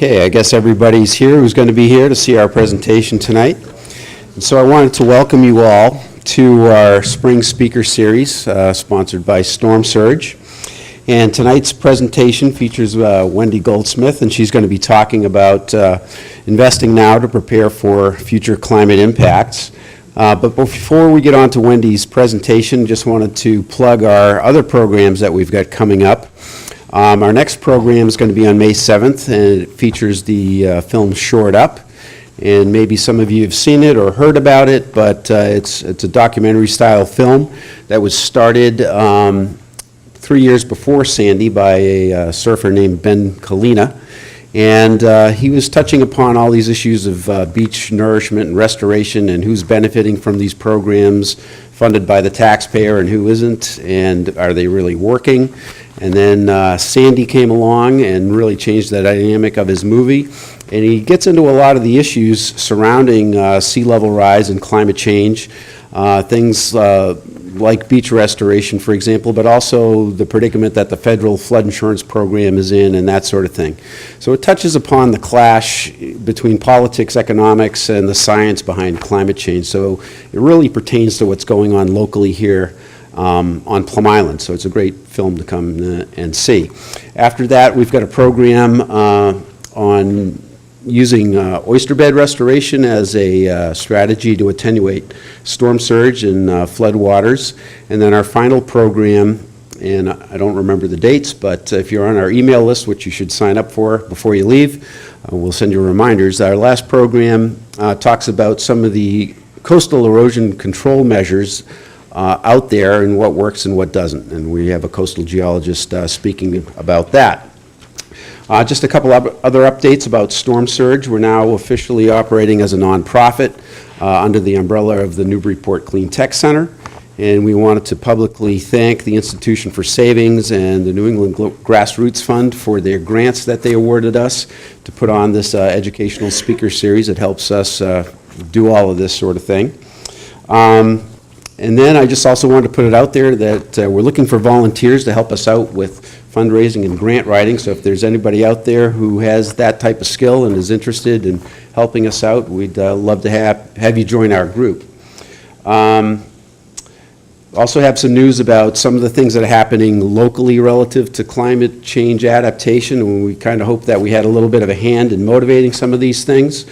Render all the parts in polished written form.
Okay, I guess everybody's here who's going to be here to see our presentation tonight. And so I wanted to welcome you all to our spring speaker series sponsored by Storm Surge. And tonight's presentation features Wendi Goldsmith, and she's going to be talking about investing now to prepare for future climate impacts. But before we get on to Wendy's presentation, just wanted to plug our other programs that we've got coming up. Our next program is going to be on May 7th, and it features the film Shored Up. And maybe some of you have seen it or heard about it, but it's a documentary-style film that was started 3 years before Sandy by a surfer named Ben Kalina. And he was touching upon all these issues of beach nourishment and restoration and who's benefiting from these programs funded by the taxpayer and who isn't, and are they really working? And then Sandy came along and really changed the dynamic of his movie. And he gets into a lot of the issues surrounding sea level rise and climate change, things like beach restoration, for example, but also the predicament that the federal flood insurance program is in and that sort of thing. So it touches upon the clash between politics, economics, and the science behind climate change. So it really pertains to what's going on locally here on Plum Island. So it's a great film to come and see. After that, we've got a program on using oyster bed restoration as a strategy to attenuate storm surge and flood waters. And then our final program, and I don't remember the dates, but if you're on our email list, which you should sign up for before you leave, we'll send you reminders. Our last program talks about some of the coastal erosion control measures out there and what works and what doesn't. And we have a coastal geologist speaking about that. Just a couple of other updates about Storm Surge. We're now officially operating as a nonprofit under the umbrella of the Newburyport Clean Tech Center. And we wanted to publicly thank the Institution for Savings and the New England Grassroots Fund for their grants that they awarded us to put on this educational speaker series. It helps us do all of this sort of thing. And then I just also wanted to put it out there that we're looking for volunteers to help us out with fundraising and grant writing. So if there's anybody out there who has that type of skill and is interested in helping us out, we'd love to have you join our group. Also have some news about some of the things that are happening locally relative to climate change adaptation, and we kind of hope that we had a little bit of a hand in motivating some of these things.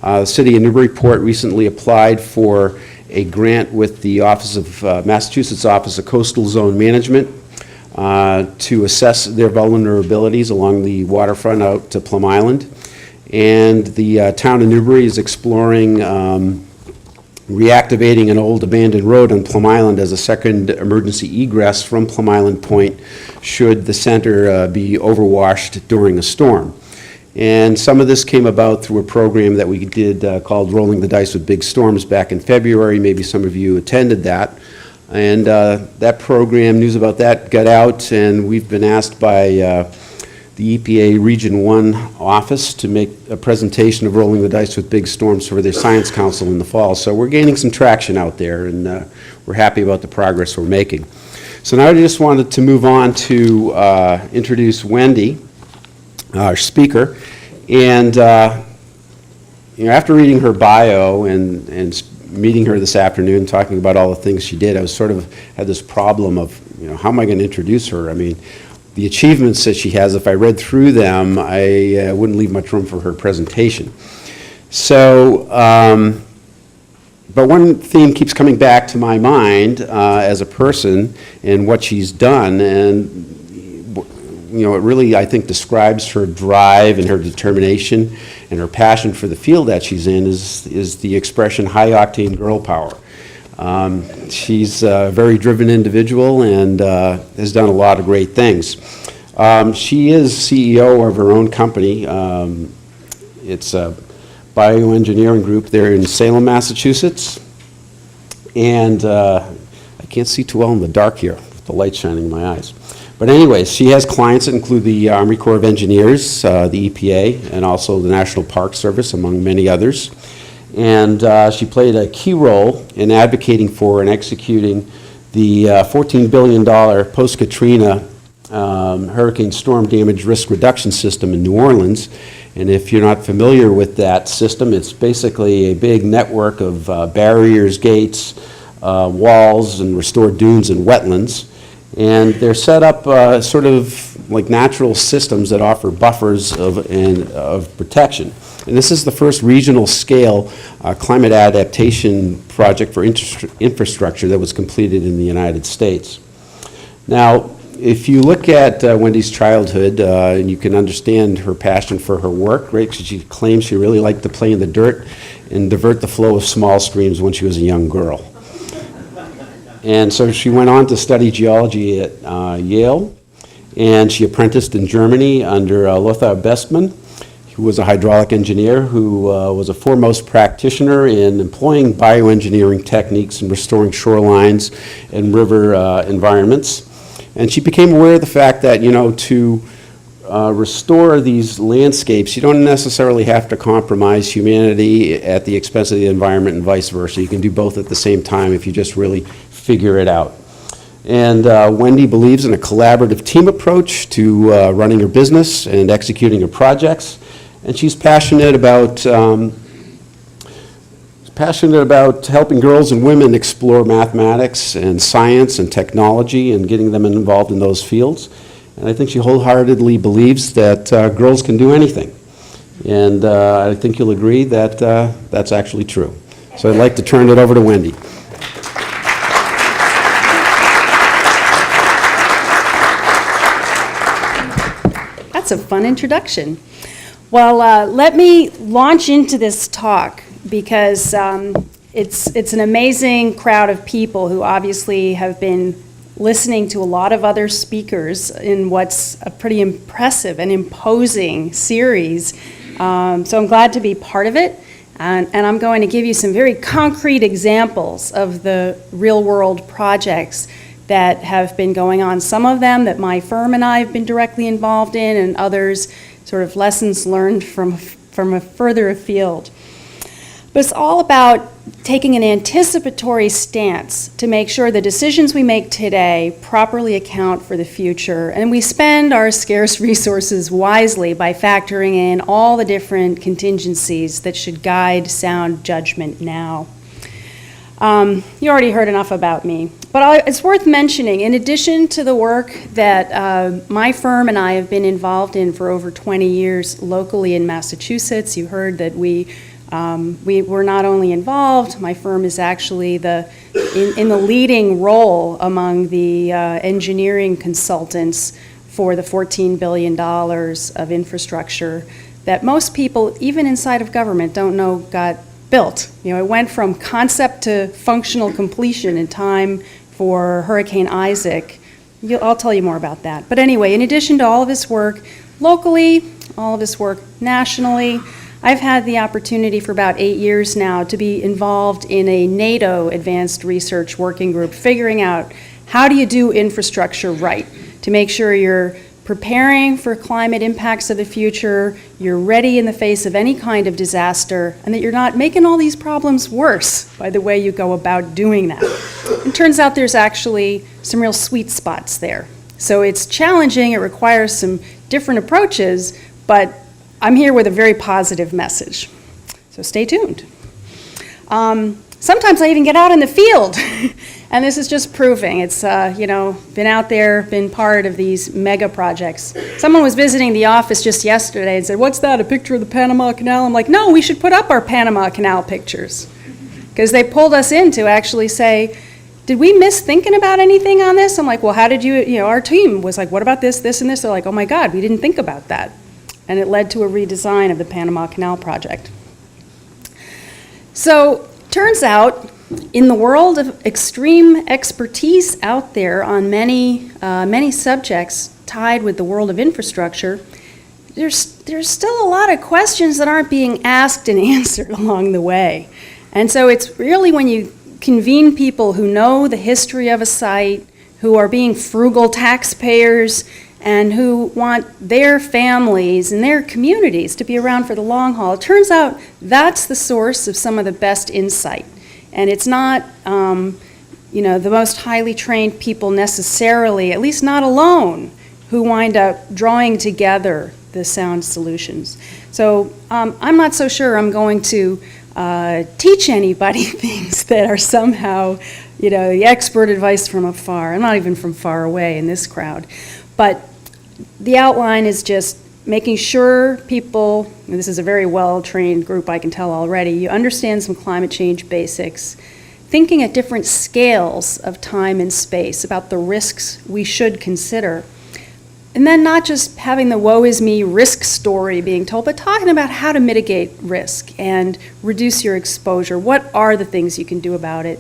The city of Newburyport recently applied for a grant with the Massachusetts Office of Coastal Zone Management to assess their vulnerabilities along the waterfront out to Plum Island. And the town of Newbury is exploring reactivating an old abandoned road on Plum Island as a second emergency egress from Plum Island Point should the center be overwashed during a storm. And some of this came about through a program that we did called Rolling the Dice with Big Storms back in February. Maybe some of you attended that. And that program, news about that got out, and we've been asked by the EPA Region 1 office to make a presentation of Rolling the Dice with Big Storms for their Science Council in the fall. So we're gaining some traction out there, and we're happy about the progress we're making. So now I just wanted to move on to introduce Wendi, our speaker. And after reading her bio and meeting her this afternoon, talking about all the things she did, I was sort of had this problem of, how am I going to introduce her? I mean, the achievements that she has, if I read through them, I wouldn't leave much room for her presentation. So, but one theme keeps coming back to my mind as a person and what she's done, and it really, I think, describes her drive and her determination and her passion for the field that she's in is the expression high-octane girl power. She's a very driven individual and has done a lot of great things. She is CEO of her own company. It's a Bioengineering Group there in Salem, Massachusetts. And I can't see too well in the dark here with the light shining in my eyes. But anyways, she has clients that include the Army Corps of Engineers, the EPA, and also the National Park Service, among many others. And she played a key role in advocating for and executing the $14 billion post-Katrina hurricane storm damage risk reduction system in New Orleans. And if you're not familiar with that system, it's basically a big network of barriers, gates, walls, and restored dunes and wetlands. And they're set up sort of like natural systems that offer buffers of protection. And this is the first regional scale climate adaptation project for infrastructure that was completed in the United States. Now, if you look at Wendy's childhood, and you can understand her passion for her work, right? Because she claims she really liked to play in the dirt and divert the flow of small streams when she was a young girl. And so she went on to study geology at Yale, and she apprenticed in Germany under Lothar Bestmann, who was a hydraulic engineer who was a foremost practitioner in employing bioengineering techniques and restoring shorelines and river environments. And she became aware of the fact that, to restore these landscapes, you don't necessarily have to compromise humanity at the expense of the environment and vice versa. You can do both at the same time if you just really figure it out. And Wendi believes in a collaborative team approach to running her business and executing her projects. And she's passionate about helping girls and women explore mathematics and science and technology and getting them involved in those fields. And I think she wholeheartedly believes that girls can do anything. And I think you'll agree that that's actually true. So I'd like to turn it over to Wendi. That's a fun introduction. Well, let me launch into this talk because it's an amazing crowd of people who obviously have been listening to a lot of other speakers in what's a pretty impressive and imposing series. So I'm glad to be part of it, and I'm going to give you some very concrete examples of the real-world projects that have been going on. Some of them that my firm and I have been directly involved in, and others sort of lessons learned from a further afield. But it's all about taking an anticipatory stance to make sure the decisions we make today properly account for the future, and we spend our scarce resources wisely by factoring in all the different contingencies that should guide sound judgment now. You already heard enough about me, but it's worth mentioning, in addition to the work that my firm and I have been involved in for over 20 years locally in Massachusetts, you heard that we were not only involved, my firm is actually in the leading role among the engineering consultants for the $14 billion of infrastructure that most people, even inside of government, don't know got built. It went from concept to functional completion in time for Hurricane Isaac. I'll tell you more about that. But anyway, in addition to all of this work locally, all of this work nationally, I've had the opportunity for about 8 years now to be involved in a NATO advanced research working group, figuring out how do you do infrastructure right to make sure you're preparing for climate impacts of the future, you're ready in the face of any kind of disaster, and that you're not making all these problems worse by the way you go about doing that. It turns out there's actually some real sweet spots there. So it's challenging, it requires some different approaches, but I'm here with a very positive message. So stay tuned. Sometimes I even get out in the field, and this is just proving. It's, been out there, been part of these mega projects. Someone was visiting the office just yesterday and said, "What's that, a picture of the Panama Canal?" I'm like, no, we should put up our Panama Canal pictures. Because they pulled us in to actually say, did we miss thinking about anything on this? I'm like, well, how did our team was like, what about this, this, and this? They're like, oh my God, we didn't think about that. And it led to a redesign of the Panama Canal project. So, turns out, in the world of extreme expertise out there on many subjects tied with the world of infrastructure, there's still a lot of questions that aren't being asked and answered along the way. And so it's really when you convene people who know the history of a site, who are being frugal taxpayers, and who want their families and their communities to be around for the long haul. It turns out that's the source of some of the best insight. And it's not, the most highly trained people necessarily, at least not alone, who wind up drawing together the sound solutions. So I'm not so sure I'm going to teach anybody things that are somehow, the expert advice from afar. I'm not even from far away in this crowd. But the outline is just making sure people, and this is a very well-trained group, I can tell already, you understand some climate change basics, thinking at different scales of time and space about the risks we should consider. And then not just having the woe is me risk story being told, but talking about how to mitigate risk and reduce your exposure. What are the things you can do about it?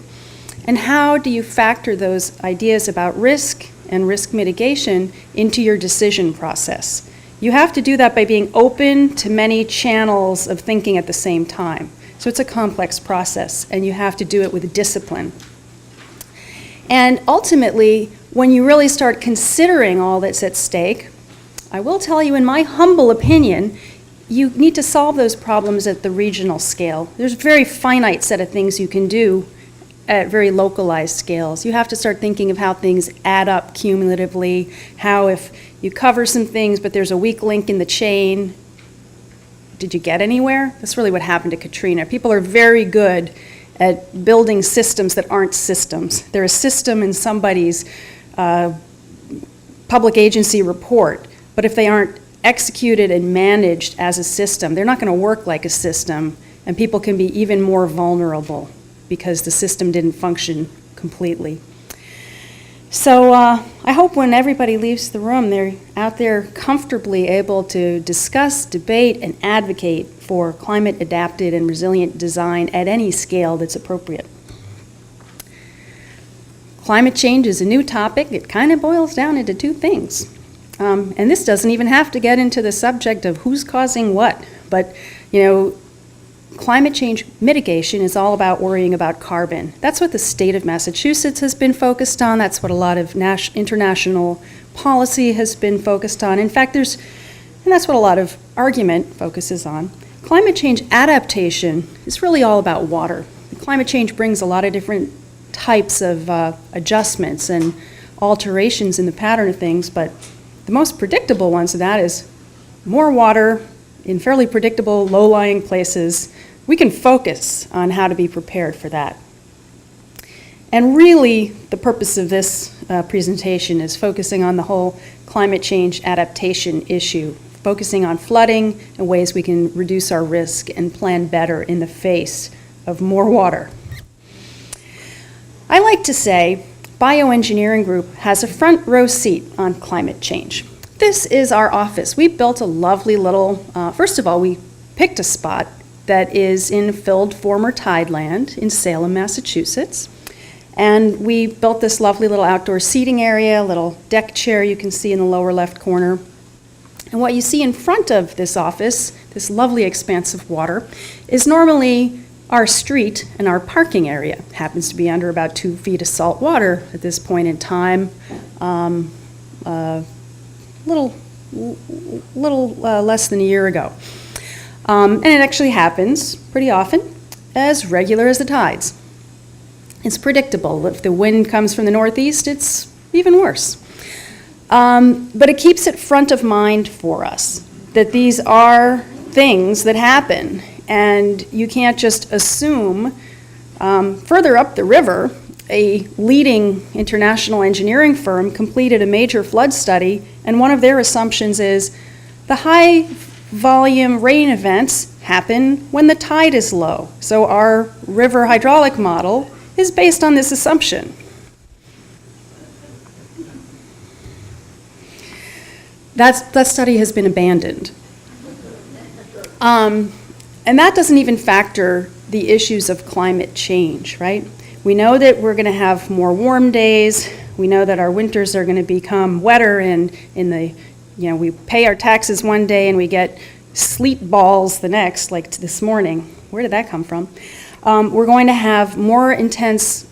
And how do you factor those ideas about risk and risk mitigation into your decision process? You have to do that by being open to many channels of thinking at the same time. So it's a complex process, and you have to do it with discipline. And ultimately, when you really start considering all that's at stake, I will tell you, in my humble opinion, you need to solve those problems at the regional scale. There's a very finite set of things you can do at very localized scales. You have to start thinking of how things add up cumulatively, how if you cover some things but there's a weak link in the chain, did you get anywhere? That's really what happened to Katrina. People are very good at building systems that aren't systems. They're a system in somebody's public agency report, but if they aren't executed and managed as a system, they're not going to work like a system, and people can be even more vulnerable because the system didn't function completely. So I hope when everybody leaves the room, they're out there comfortably able to discuss, debate, and advocate for climate-adapted and resilient design at any scale that's appropriate. Climate change is a new topic. It kind of boils down into two things. And this doesn't even have to get into the subject of who's causing what. But, climate change mitigation is all about worrying about carbon. That's what the state of Massachusetts has been focused on. That's what a lot of international policy has been focused on. In fact, and that's what a lot of argument focuses on. Climate change adaptation is really all about water. Climate change brings a lot of different types of adjustments and alterations in the pattern of things, but the most predictable ones of that is more water in fairly predictable, low-lying places. We can focus on how to be prepared for that. And really, the purpose of this presentation is focusing on the whole climate change adaptation issue, focusing on flooding and ways we can reduce our risk and plan better in the face of more water. I like to say Bioengineering Group has a front row seat on climate change. This is our office. We built a lovely little, first of all, we picked a spot that is in filled former tideland in Salem, Massachusetts. And we built this lovely little outdoor seating area, a little deck chair you can see in the lower left corner. And what you see in front of this office, this lovely expanse of water, is normally our street and our parking area. It happens to be under about 2 feet of salt water at this point in time. Little less than a year ago. And it actually happens pretty often, as regular as the tides. It's predictable. If the wind comes from the northeast, it's even worse. But it keeps it front of mind for us that these are things that happen, and you can't just assume. Further up the river, a leading international engineering firm completed a major flood study, and one of their assumptions is the high volume rain events happen when the tide is low. So our river hydraulic model is based on this assumption. That study has been abandoned. And that doesn't even factor the issues of climate change, right? We know that we're going to have more warm days. We know that our winters are going to become wetter, and we pay our taxes one day and we get sleet balls the next, like this morning. Where did that come from? We're going to have more intense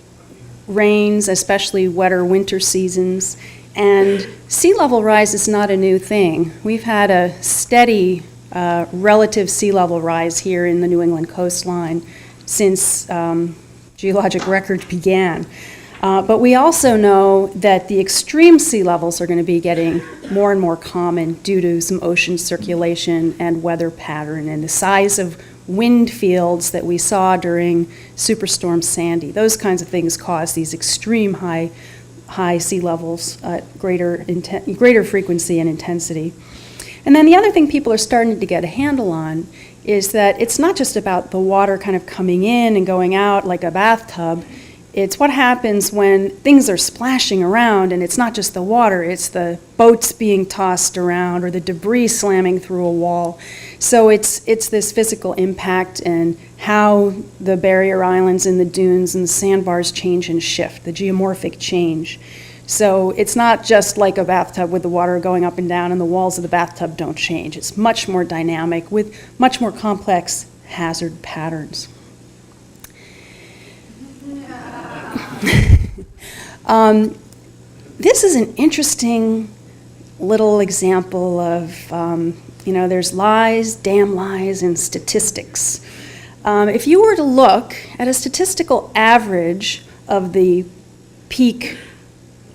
rains, especially wetter winter seasons, and sea level rise is not a new thing. We've had a steady relative sea level rise here in the New England coastline since geologic record began. But we also know that the extreme sea levels are going to be getting more and more common due to some ocean circulation and weather pattern and the size of wind fields that we saw during Superstorm Sandy. Those kinds of things cause these extreme high sea levels at greater frequency and intensity. And then the other thing people are starting to get a handle on is that it's not just about the water kind of coming in and going out like a bathtub. It's what happens when things are splashing around, and it's not just the water, it's the boats being tossed around or the debris slamming through a wall. So it's this physical impact and how the barrier islands and the dunes and the sandbars change and shift, the geomorphic change. So it's not just like a bathtub with the water going up and down and the walls of the bathtub don't change. It's much more dynamic with much more complex hazard patterns. This is an interesting little example of, there's lies, damn lies, and statistics. If you were to look at a statistical average of the peak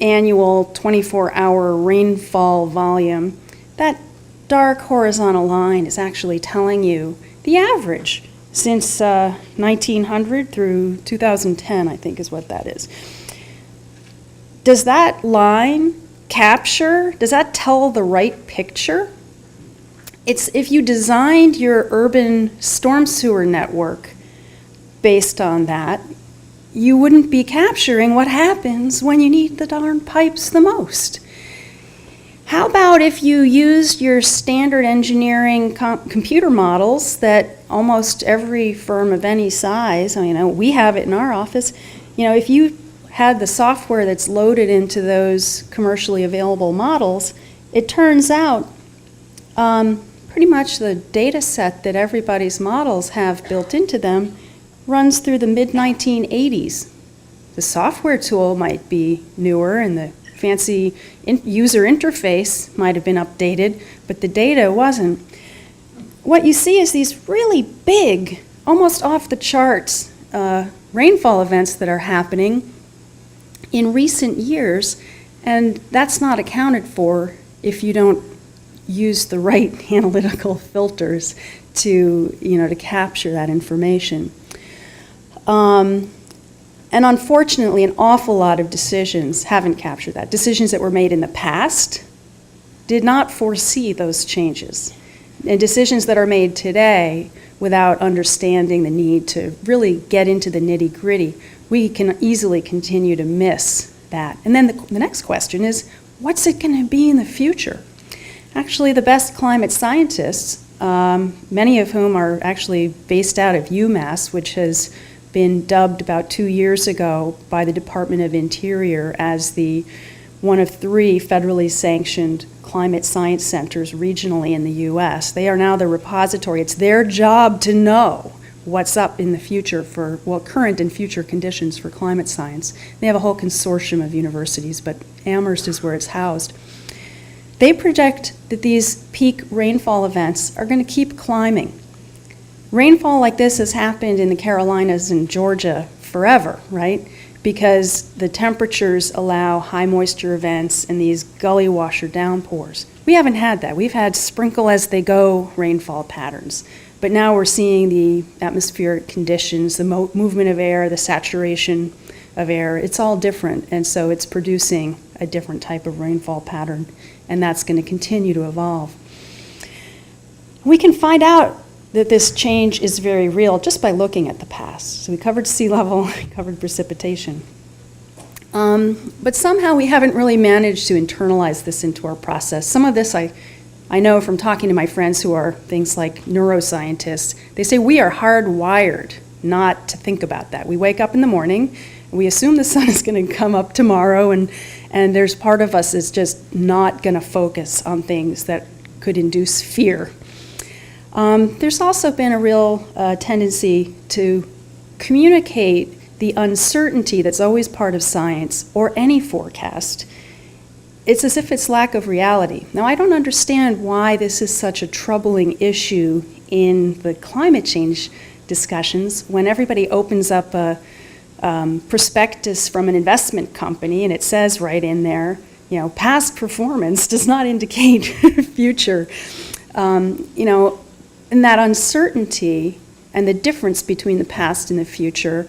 annual 24-hour rainfall volume, that dark horizontal line is actually telling you the average since 1900 through 2010, I think is what that is. Does that line does that tell the right picture? It's if you designed your urban storm sewer network based on that, you wouldn't be capturing what happens when you need the darn pipes the most. How about if you used your standard engineering computer models that almost every firm of any size, we have it in our office, if you had the software that's loaded into those commercially available models, it turns out pretty much the data set that everybody's models have built into them runs through the mid-1980s. The software tool might be newer and the fancy user interface might have been updated, but the data wasn't. What you see is these really big, almost off the charts rainfall events that are happening in recent years, and that's not accounted for if you don't use the right analytical filters to capture that information. And unfortunately, an awful lot of decisions haven't captured that. Decisions that were made in the past did not foresee those changes. And decisions that are made today without understanding the need to really get into the nitty-gritty, we can easily continue to miss that. And then the next question is, what's it going to be in the future? Actually, the best climate scientists, many of whom are actually based out of UMass, which has been dubbed about 2 years ago by the Department of Interior as the one of 3 federally sanctioned climate science centers regionally in the US. They are now the repository. It's their job to know what's up in the future for, current and future conditions for climate science. They have a whole consortium of universities, but Amherst is where it's housed. They project that these peak rainfall events are going to keep climbing. Rainfall like this has happened in the Carolinas and Georgia forever, right? Because the temperatures allow high moisture events and these gully washer downpours. We haven't had that. We've had sprinkle as they go rainfall patterns. But now we're seeing the atmospheric conditions, the movement of air, the saturation of air. It's all different, and so it's producing a different type of rainfall pattern, and that's going to continue to evolve. We can find out that this change is very real just by looking at the past. So we covered sea level, we covered precipitation. But somehow we haven't really managed to internalize this into our process. Some of this I know from talking to my friends who are things like neuroscientists. They say we are hardwired not to think about that. We wake up in the morning, and we assume the sun is going to come up tomorrow, and there's part of us that's just not going to focus on things that could induce fear. There's also been a real tendency to communicate the uncertainty that's always part of science or any forecast. It's as if it's lack of reality. Now, I don't understand why this is such a troubling issue in the climate change discussions when everybody opens up a prospectus from an investment company, and it says right in there, past performance does not indicate future. And that uncertainty and the difference between the past and the future,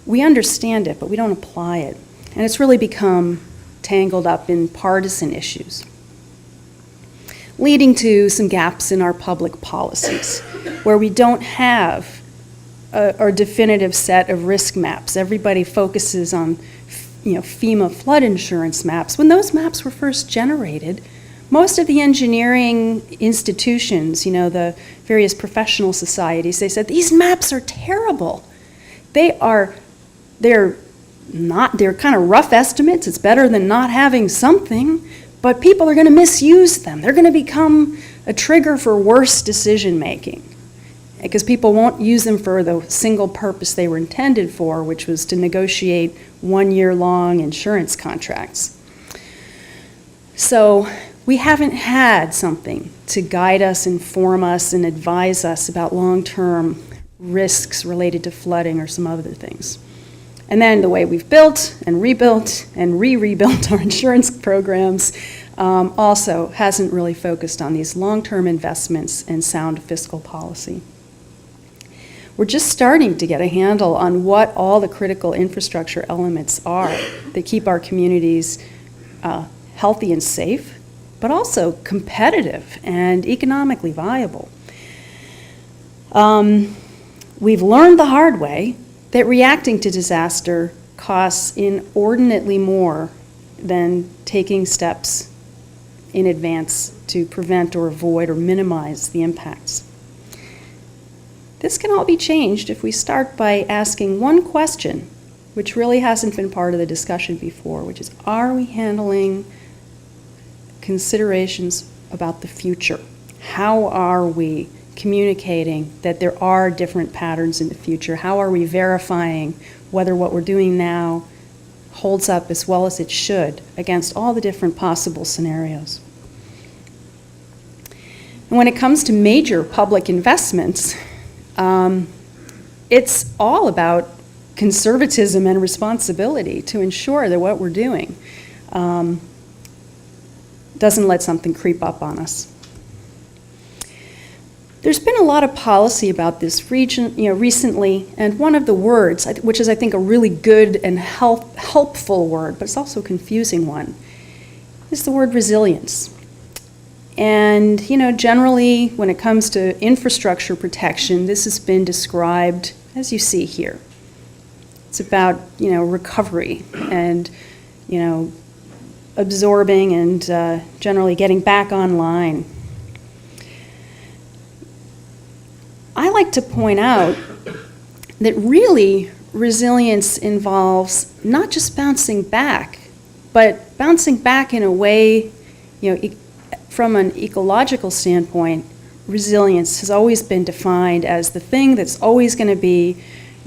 we understand it, but we don't apply it. And it's really become tangled up in partisan issues, leading to some gaps in our public policies, where we don't have a definitive set of risk maps. Everybody focuses on FEMA flood insurance maps. When those maps were first generated, most of the engineering institutions, the various professional societies, they said, these maps are terrible. They're kind of rough estimates. It's better than not having something, but people are going to misuse them. They're going to become a trigger for worse decision making, because people won't use them for the single purpose they were intended for, which was to negotiate 1 year long insurance contracts. So we haven't had something to guide us, inform us, and advise us about long-term risks related to flooding or some other things. And then the way we've built and rebuilt and re-rebuilt our insurance programs also hasn't really focused on these long-term investments and sound fiscal policy. We're just starting to get a handle on what all the critical infrastructure elements are that keep our communities healthy and safe, but also competitive and economically viable. We've learned the hard way that reacting to disaster costs inordinately more than taking steps in advance to prevent or avoid or minimize the impacts. This can all be changed if we start by asking one question, which really hasn't been part of the discussion before, which is, are we handling considerations about the future? How are we communicating that there are different patterns in the future? How are we verifying whether what we're doing now holds up as well as it should against all the different possible scenarios? And when it comes to major public investments, it's all about conservatism and responsibility to ensure that what we're doing doesn't let something creep up on us. There's been a lot of policy about this region, recently, and one of the words, which is I think a really good and helpful word, but it's also a confusing one, is the word resilience. And, generally, when it comes to infrastructure protection, this has been described as you see here. It's about, recovery and, absorbing and generally getting back online. I like to point out that really resilience involves not just bouncing back, but bouncing back in a way, from an ecological standpoint, resilience has always been defined as the thing that's always going to be,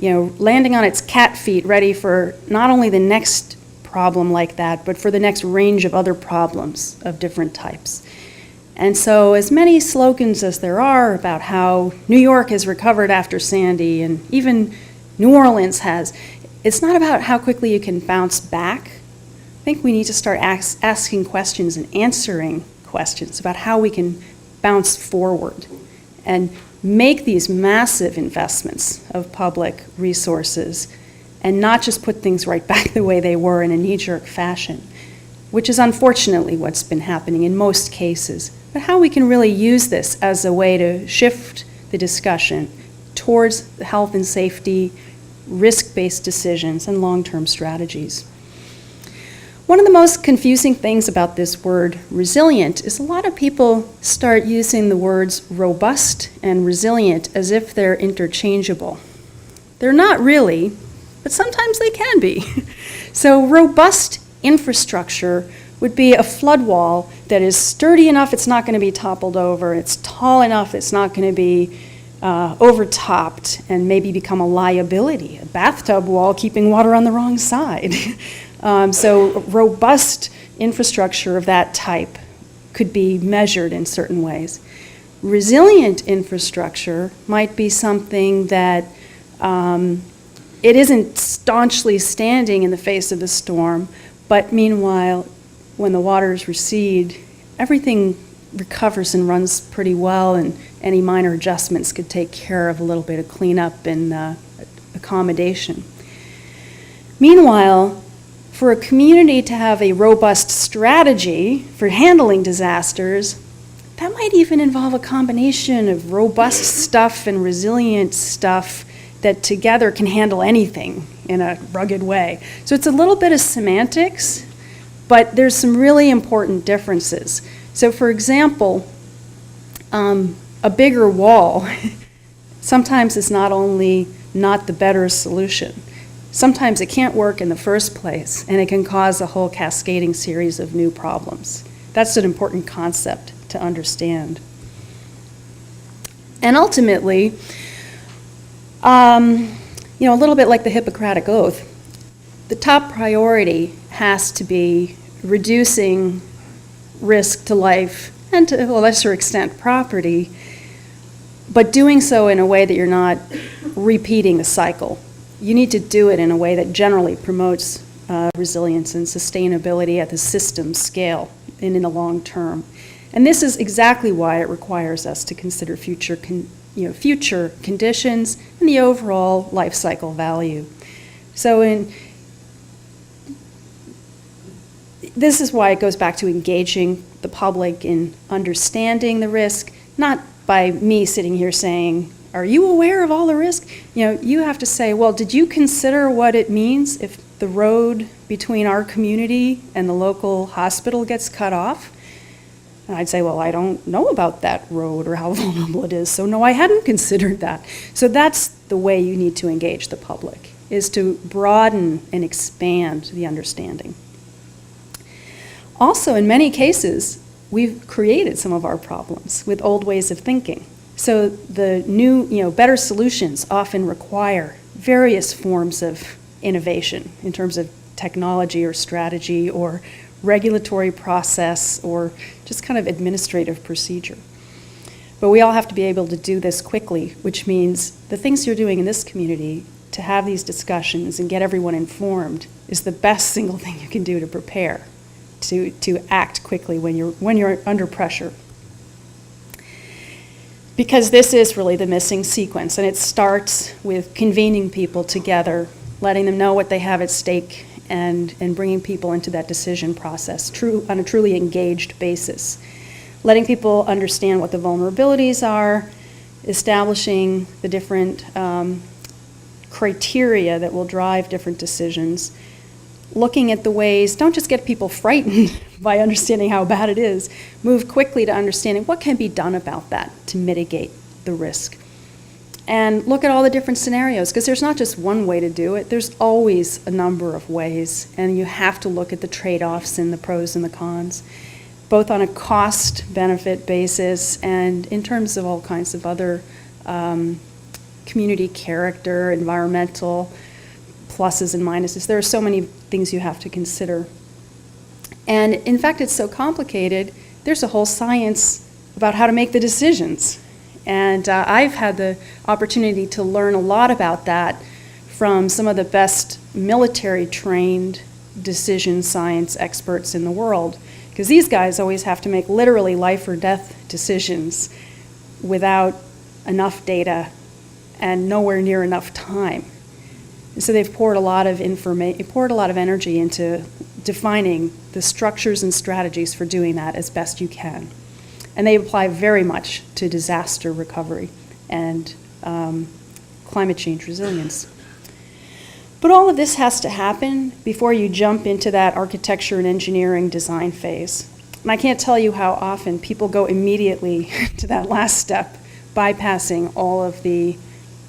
landing on its cat feet, ready for not only the next problem like that, but for the next range of other problems of different types. And so as many slogans as there are about how New York has recovered after Sandy, and even New Orleans has, it's not about how quickly you can bounce back. I think we need to start asking questions and answering questions about how we can bounce forward and make these massive investments of public resources and not just put things right back the way they were in a knee-jerk fashion, which is unfortunately what's been happening in most cases, but how we can really use this as a way to shift the discussion towards health and safety, risk-based decisions, and long-term strategies. One of the most confusing things about this word resilient is a lot of people start using the words robust and resilient as if they're interchangeable. They're not really, but sometimes they can be. So robust infrastructure would be a flood wall that is sturdy enough it's not going to be toppled over, it's tall enough it's not going to be overtopped and maybe become a liability, a bathtub wall keeping water on the wrong side. So robust infrastructure of that type could be measured in certain ways. Resilient infrastructure might be something that it isn't staunchly standing in the face of the storm, but meanwhile, when the waters recede, everything recovers and runs pretty well, and any minor adjustments could take care of a little bit of cleanup and accommodation. Meanwhile, for a community to have a robust strategy for handling disasters, that might even involve a combination of robust stuff and resilient stuff that together can handle anything in a rugged way. So it's a little bit of semantics, but there's some really important differences. So for example, a bigger wall sometimes is not only not the better solution, sometimes it can't work in the first place, and it can cause a whole cascading series of new problems. That's an important concept to understand. And ultimately, a little bit like the Hippocratic Oath, the top priority has to be reducing risk to life and to a lesser extent property, but doing so in a way that you're not repeating the cycle. You need to do it in a way that generally promotes resilience and sustainability at the system scale and in the long term. And this is exactly why it requires us to consider future conditions and the overall life cycle value. So this is why it goes back to engaging the public in understanding the risk, not by me sitting here saying, are you aware of all the risk? You have to say, well, did you consider what it means if the road between our community and the local hospital gets cut off? And I'd say, well, I don't know about that road or how vulnerable it is, so no, I hadn't considered that. So that's the way you need to engage the public, is to broaden and expand the understanding. Also, in many cases, we've created some of our problems with old ways of thinking. So the new, better solutions often require various forms of innovation in terms of technology or strategy or regulatory process or just kind of administrative procedure. But we all have to be able to do this quickly, which means the things you're doing in this community to have these discussions and get everyone informed is the best single thing you can do to prepare, to act quickly when you're under pressure. Because this is really the missing sequence, and it starts with convening people together, letting them know what they have at stake, and bringing people into that decision process on a truly engaged basis. Letting people understand what the vulnerabilities are, establishing the different criteria that will drive different decisions, looking at the ways, don't just get people frightened by understanding how bad it is, move quickly to understanding what can be done about that to mitigate the risk. And look at all the different scenarios, because there's not just one way to do it, there's always a number of ways, and you have to look at the trade-offs and the pros and the cons, both on a cost-benefit basis and in terms of all kinds of other community character, environmental pluses and minuses. There are so many things you have to consider. And in fact, it's so complicated, there's a whole science about how to make the decisions. And I've had the opportunity to learn a lot about that from some of the best military-trained decision science experts in the world, because these guys always have to make literally life or death decisions without enough data and nowhere near enough time. And so they've poured a lot of energy into defining the structures and strategies for doing that as best you can. And they apply very much to disaster recovery and climate change resilience. But all of this has to happen before you jump into that architecture and engineering design phase. And I can't tell you how often people go immediately to that last step, bypassing all of the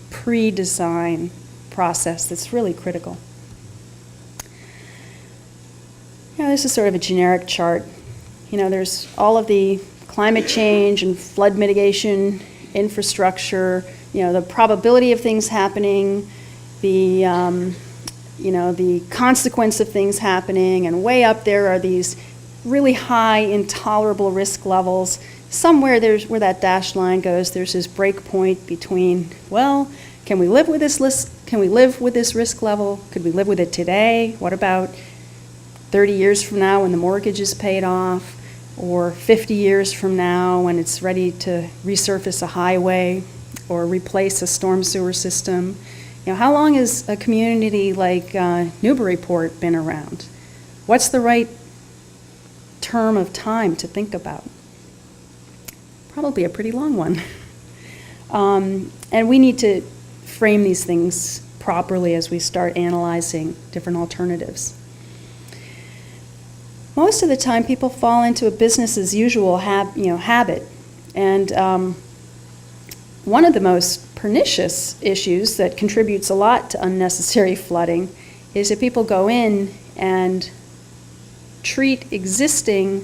pre-design process that's really critical. This is sort of a generic chart. There's all of the climate change and flood mitigation, infrastructure, the probability of things happening, the consequence of things happening, and way up there are these really high intolerable risk levels. Somewhere there's where that dashed line goes, there's this break point between, well, can we live with this Can we live with this risk level? Could we live with it today? What about 30 years from now when the mortgage is paid off? Or 50 years from now when it's ready to resurface a highway or replace a storm sewer system? How long has a community like Newburyport been around? What's the right term of time to think about? Probably a pretty long one. And we need to frame these things properly as we start analyzing different alternatives. Most of the time, people fall into a business as usual habit. And one of the most pernicious issues that contributes a lot to unnecessary flooding is that people go in and treat existing,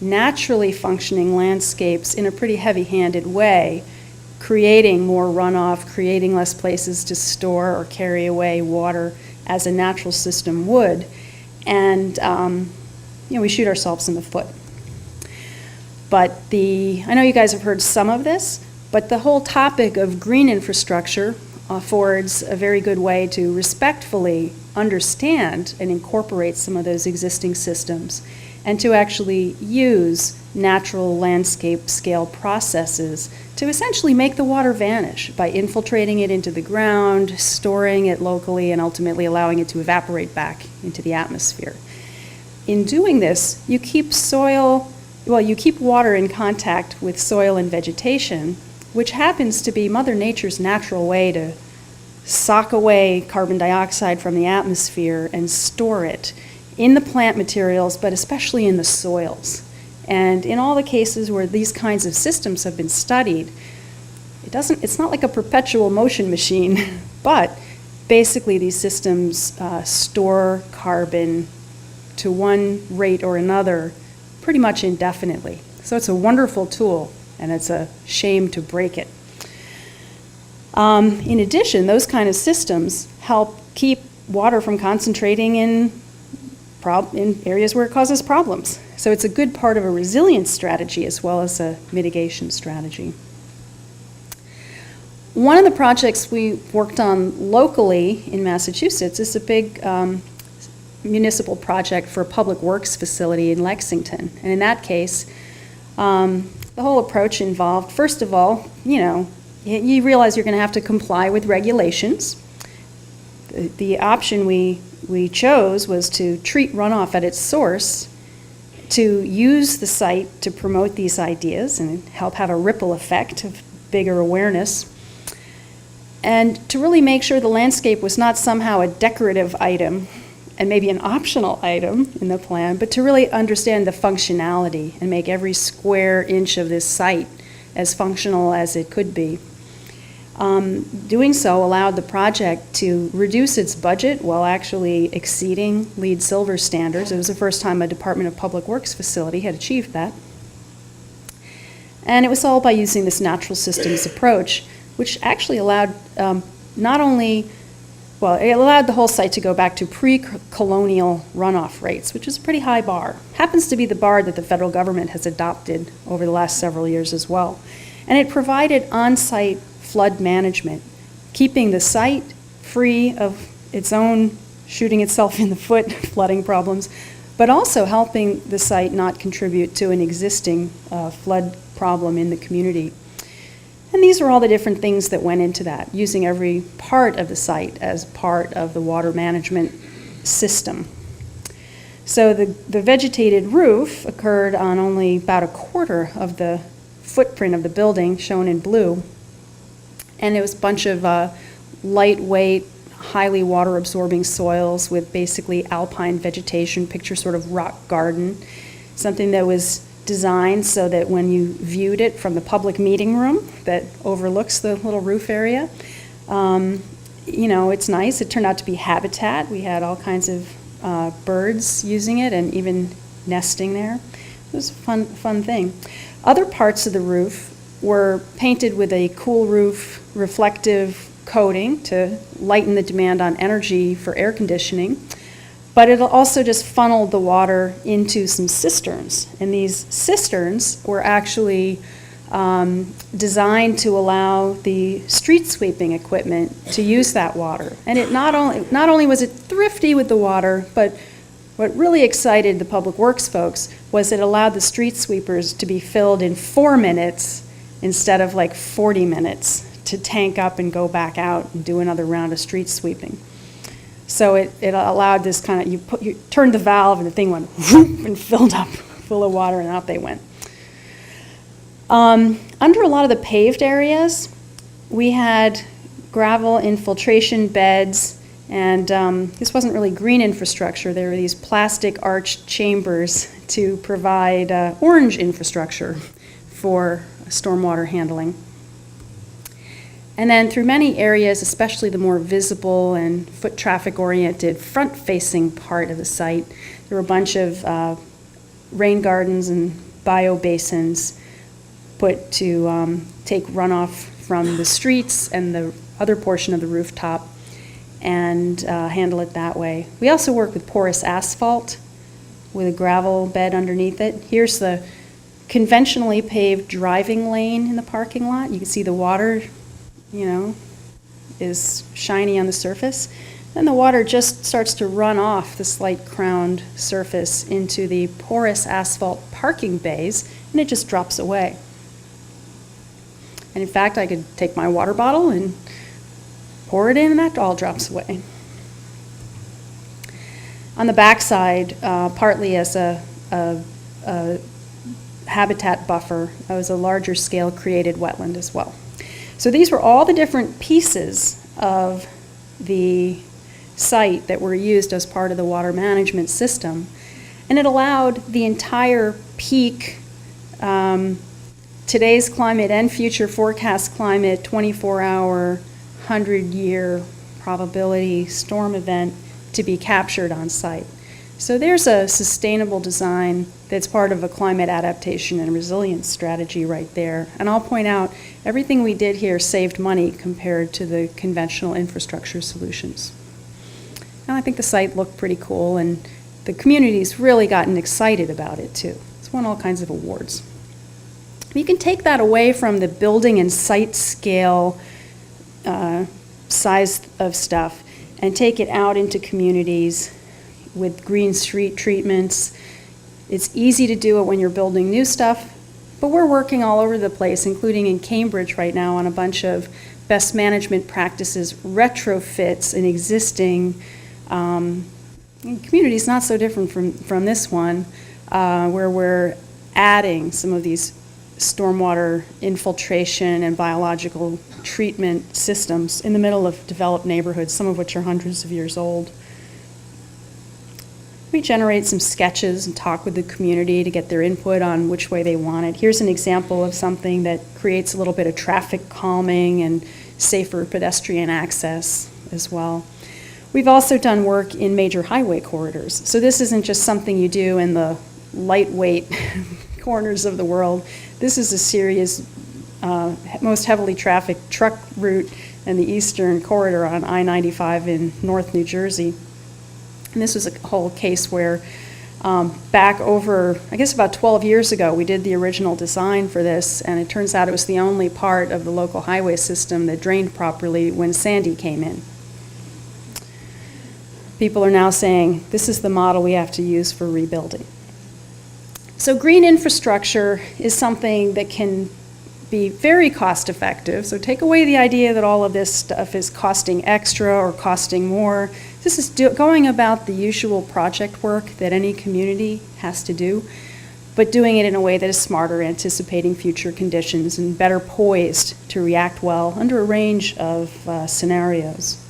naturally functioning landscapes in a pretty heavy-handed way, creating more runoff, creating less places to store or carry away water as a natural system would. And we shoot ourselves in the foot. But I know you guys have heard some of this, but the whole topic of green infrastructure affords a very good way to respectfully understand and incorporate some of those existing systems and to actually use natural landscape scale processes to essentially make the water vanish by infiltrating it into the ground, storing it locally, and ultimately allowing it to evaporate back into the atmosphere. In doing this, you keep water in contact with soil and vegetation, which happens to be Mother Nature's natural way to sock away carbon dioxide from the atmosphere and store it in the plant materials, but especially in the soils. And in all the cases where these kinds of systems have been studied, it's not like a perpetual motion machine, but basically these systems store carbon to one rate or another pretty much indefinitely. So it's a wonderful tool, and it's a shame to break it. In addition, those kind of systems help keep water from concentrating in areas where it causes problems. So it's a good part of a resilience strategy as well as a mitigation strategy. One of the projects we worked on locally in Massachusetts is a big municipal project for a public works facility in Lexington. And in that case, the whole approach involved, first of all, you realize you're going to have to comply with regulations. The option we chose was to treat runoff at its source, to use the site to promote these ideas and help have a ripple effect of bigger awareness, and to really make sure the landscape was not somehow a decorative item and maybe an optional item in the plan, but to really understand the functionality and make every square inch of this site as functional as it could be. Doing so allowed the project to reduce its budget while actually exceeding LEED Silver standards. It was the first time a Department of Public Works facility had achieved that. And it was all by using this natural systems approach, which actually allowed it allowed the whole site to go back to pre-colonial runoff rates, which is a pretty high bar. Happens to be the bar that the federal government has adopted over the last several years as well. And it provided on-site flood management, keeping the site free of its own shooting itself in the foot flooding problems, but also helping the site not contribute to an existing flood problem in the community. And these are all the different things that went into that, using every part of the site as part of the water management system. So the vegetated roof occurred on only about a quarter of the footprint of the building, shown in blue. And it was a bunch of lightweight, highly water-absorbing soils with basically alpine vegetation, picture sort of rock garden, something that was designed so that when you viewed it from the public meeting room that overlooks the little roof area, it's nice. It turned out to be habitat. We had all kinds of birds using it and even nesting there. It was a fun thing. Other parts of the roof were painted with a cool roof reflective coating to lighten the demand on energy for air conditioning. But it also just funneled the water into some cisterns. And these cisterns were actually designed to allow the street sweeping equipment to use that water. And it not only was it thrifty with the water, but what really excited the public works folks was it allowed the street sweepers to be filled in 4 minutes instead of like 40 minutes to tank up and go back out and do another round of street sweeping. So it allowed this kind of, you turned the valve and the thing went whoop and filled up full of water and out they went. Under a lot of the paved areas, we had gravel infiltration beds, and this wasn't really green infrastructure. There were these plastic arched chambers to provide orange infrastructure for stormwater handling. And then through many areas, especially the more visible and foot traffic oriented front-facing part of the site, there were a bunch of rain gardens and bio basins put to take runoff from the streets and the other portion of the rooftop and handle it that way. We also work with porous asphalt with a gravel bed underneath it. Here's the conventionally paved driving lane in the parking lot. You can see the water, is shiny on the surface. Then the water just starts to run off the slight crowned surface into the porous asphalt parking bays, and it just drops away. And in fact, I could take my water bottle and pour it in, and that all drops away. On the backside, partly as a habitat buffer, that was a larger scale created wetland as well. So these were all the different pieces of the site that were used as part of the water management system. And it allowed the entire peak, today's climate and future forecast climate, 24-hour, 100-year probability storm event to be captured on site. So there's a sustainable design that's part of a climate adaptation and resilience strategy right there. And I'll point out, everything we did here saved money compared to the conventional infrastructure solutions. And I think the site looked pretty cool, and the community's really gotten excited about it too. It's won all kinds of awards. You can take that away from the building and site scale size of stuff and take it out into communities with green street treatments. It's easy to do it when you're building new stuff, but we're working all over the place, including in Cambridge right now, on a bunch of best management practices, retrofits in existing communities, not so different from this one, where we're adding some of these stormwater infiltration and biological treatment systems in the middle of developed neighborhoods, some of which are hundreds of years old. We generate some sketches and talk with the community to get their input on which way they want it. Here's an example of something that creates a little bit of traffic calming and safer pedestrian access as well. We've also done work in major highway corridors. So this isn't just something you do in the lightweight corners of the world. This is a serious, most heavily trafficked truck route in the eastern corridor on I-95 in North New Jersey. And this was a whole case where back over, I guess about 12 years ago, we did the original design for this, and it turns out it was the only part of the local highway system that drained properly when Sandy came in. People are now saying, this is the model we have to use for rebuilding. So green infrastructure is something that can be very cost effective. So take away the idea that all of this stuff is costing extra or costing more. This is going about the usual project work that any community has to do, but doing it in a way that is smarter, anticipating future conditions, and better poised to react well under a range of scenarios.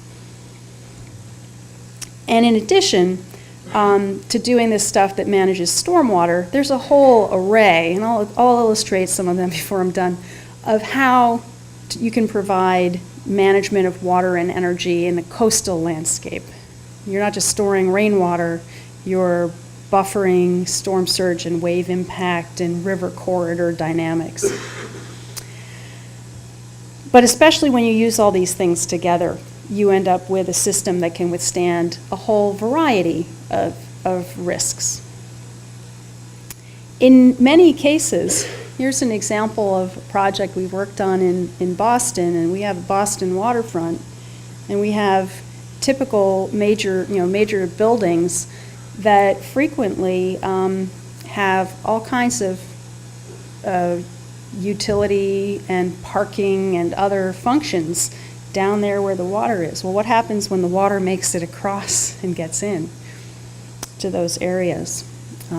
And in addition to doing this stuff that manages stormwater, there's a whole array, and I'll illustrate some of them before I'm done, of how you can provide management of water and energy in the coastal landscape. You're not just storing rainwater, you're buffering storm surge and wave impact and river corridor dynamics. But especially when you use all these things together, you end up with a system that can withstand a whole variety of risks. In many cases, here's an example of a project we've worked on in Boston, and we have a Boston waterfront, and we have typical major buildings that frequently have all kinds of utility and parking and other functions down there where the water is. Well, what happens when the water makes it across and gets in to those areas?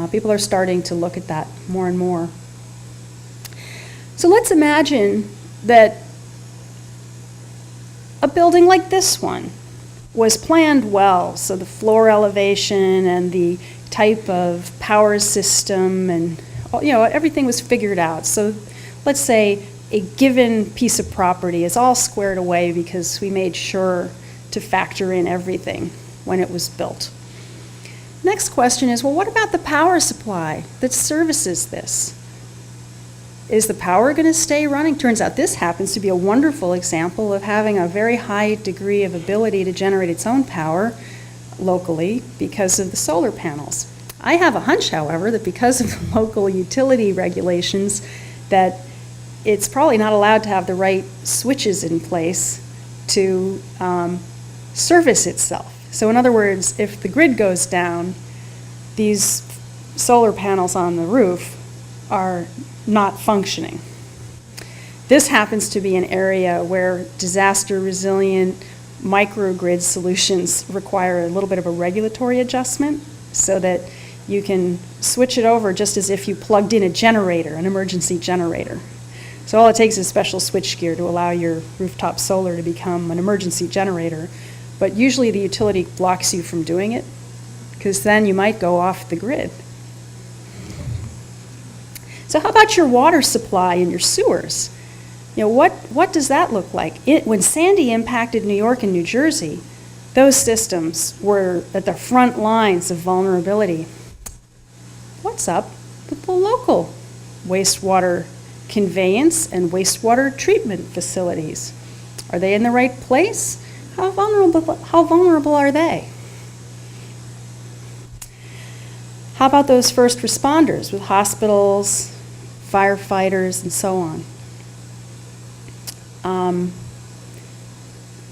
People are starting to look at that more and more. So let's imagine that a building like this one was planned well, so the floor elevation and the type of power system and everything was figured out. So let's say a given piece of property is all squared away because we made sure to factor in everything when it was built. Next question is, well, what about the power supply that services this? Is the power going to stay running? Turns out this happens to be a wonderful example of having a very high degree of ability to generate its own power locally because of the solar panels. I have a hunch, however, that because of the local utility regulations, that it's probably not allowed to have the right switches in place to service itself. So in other words, if the grid goes down, these solar panels on the roof are not functioning. This happens to be an area where disaster-resilient microgrid solutions require a little bit of a regulatory adjustment so that you can switch it over just as if you plugged in a generator, an emergency generator. So all it takes is special switchgear to allow your rooftop solar to become an emergency generator. But usually the utility blocks you from doing it because then you might go off the grid. So how about your water supply and your sewers? What does that look like? When Sandy impacted New York and New Jersey, those systems were at the front lines of vulnerability. What's up with the local wastewater conveyance and wastewater treatment facilities? Are they in the right place? How vulnerable are they? How about those first responders with hospitals, firefighters, and so on?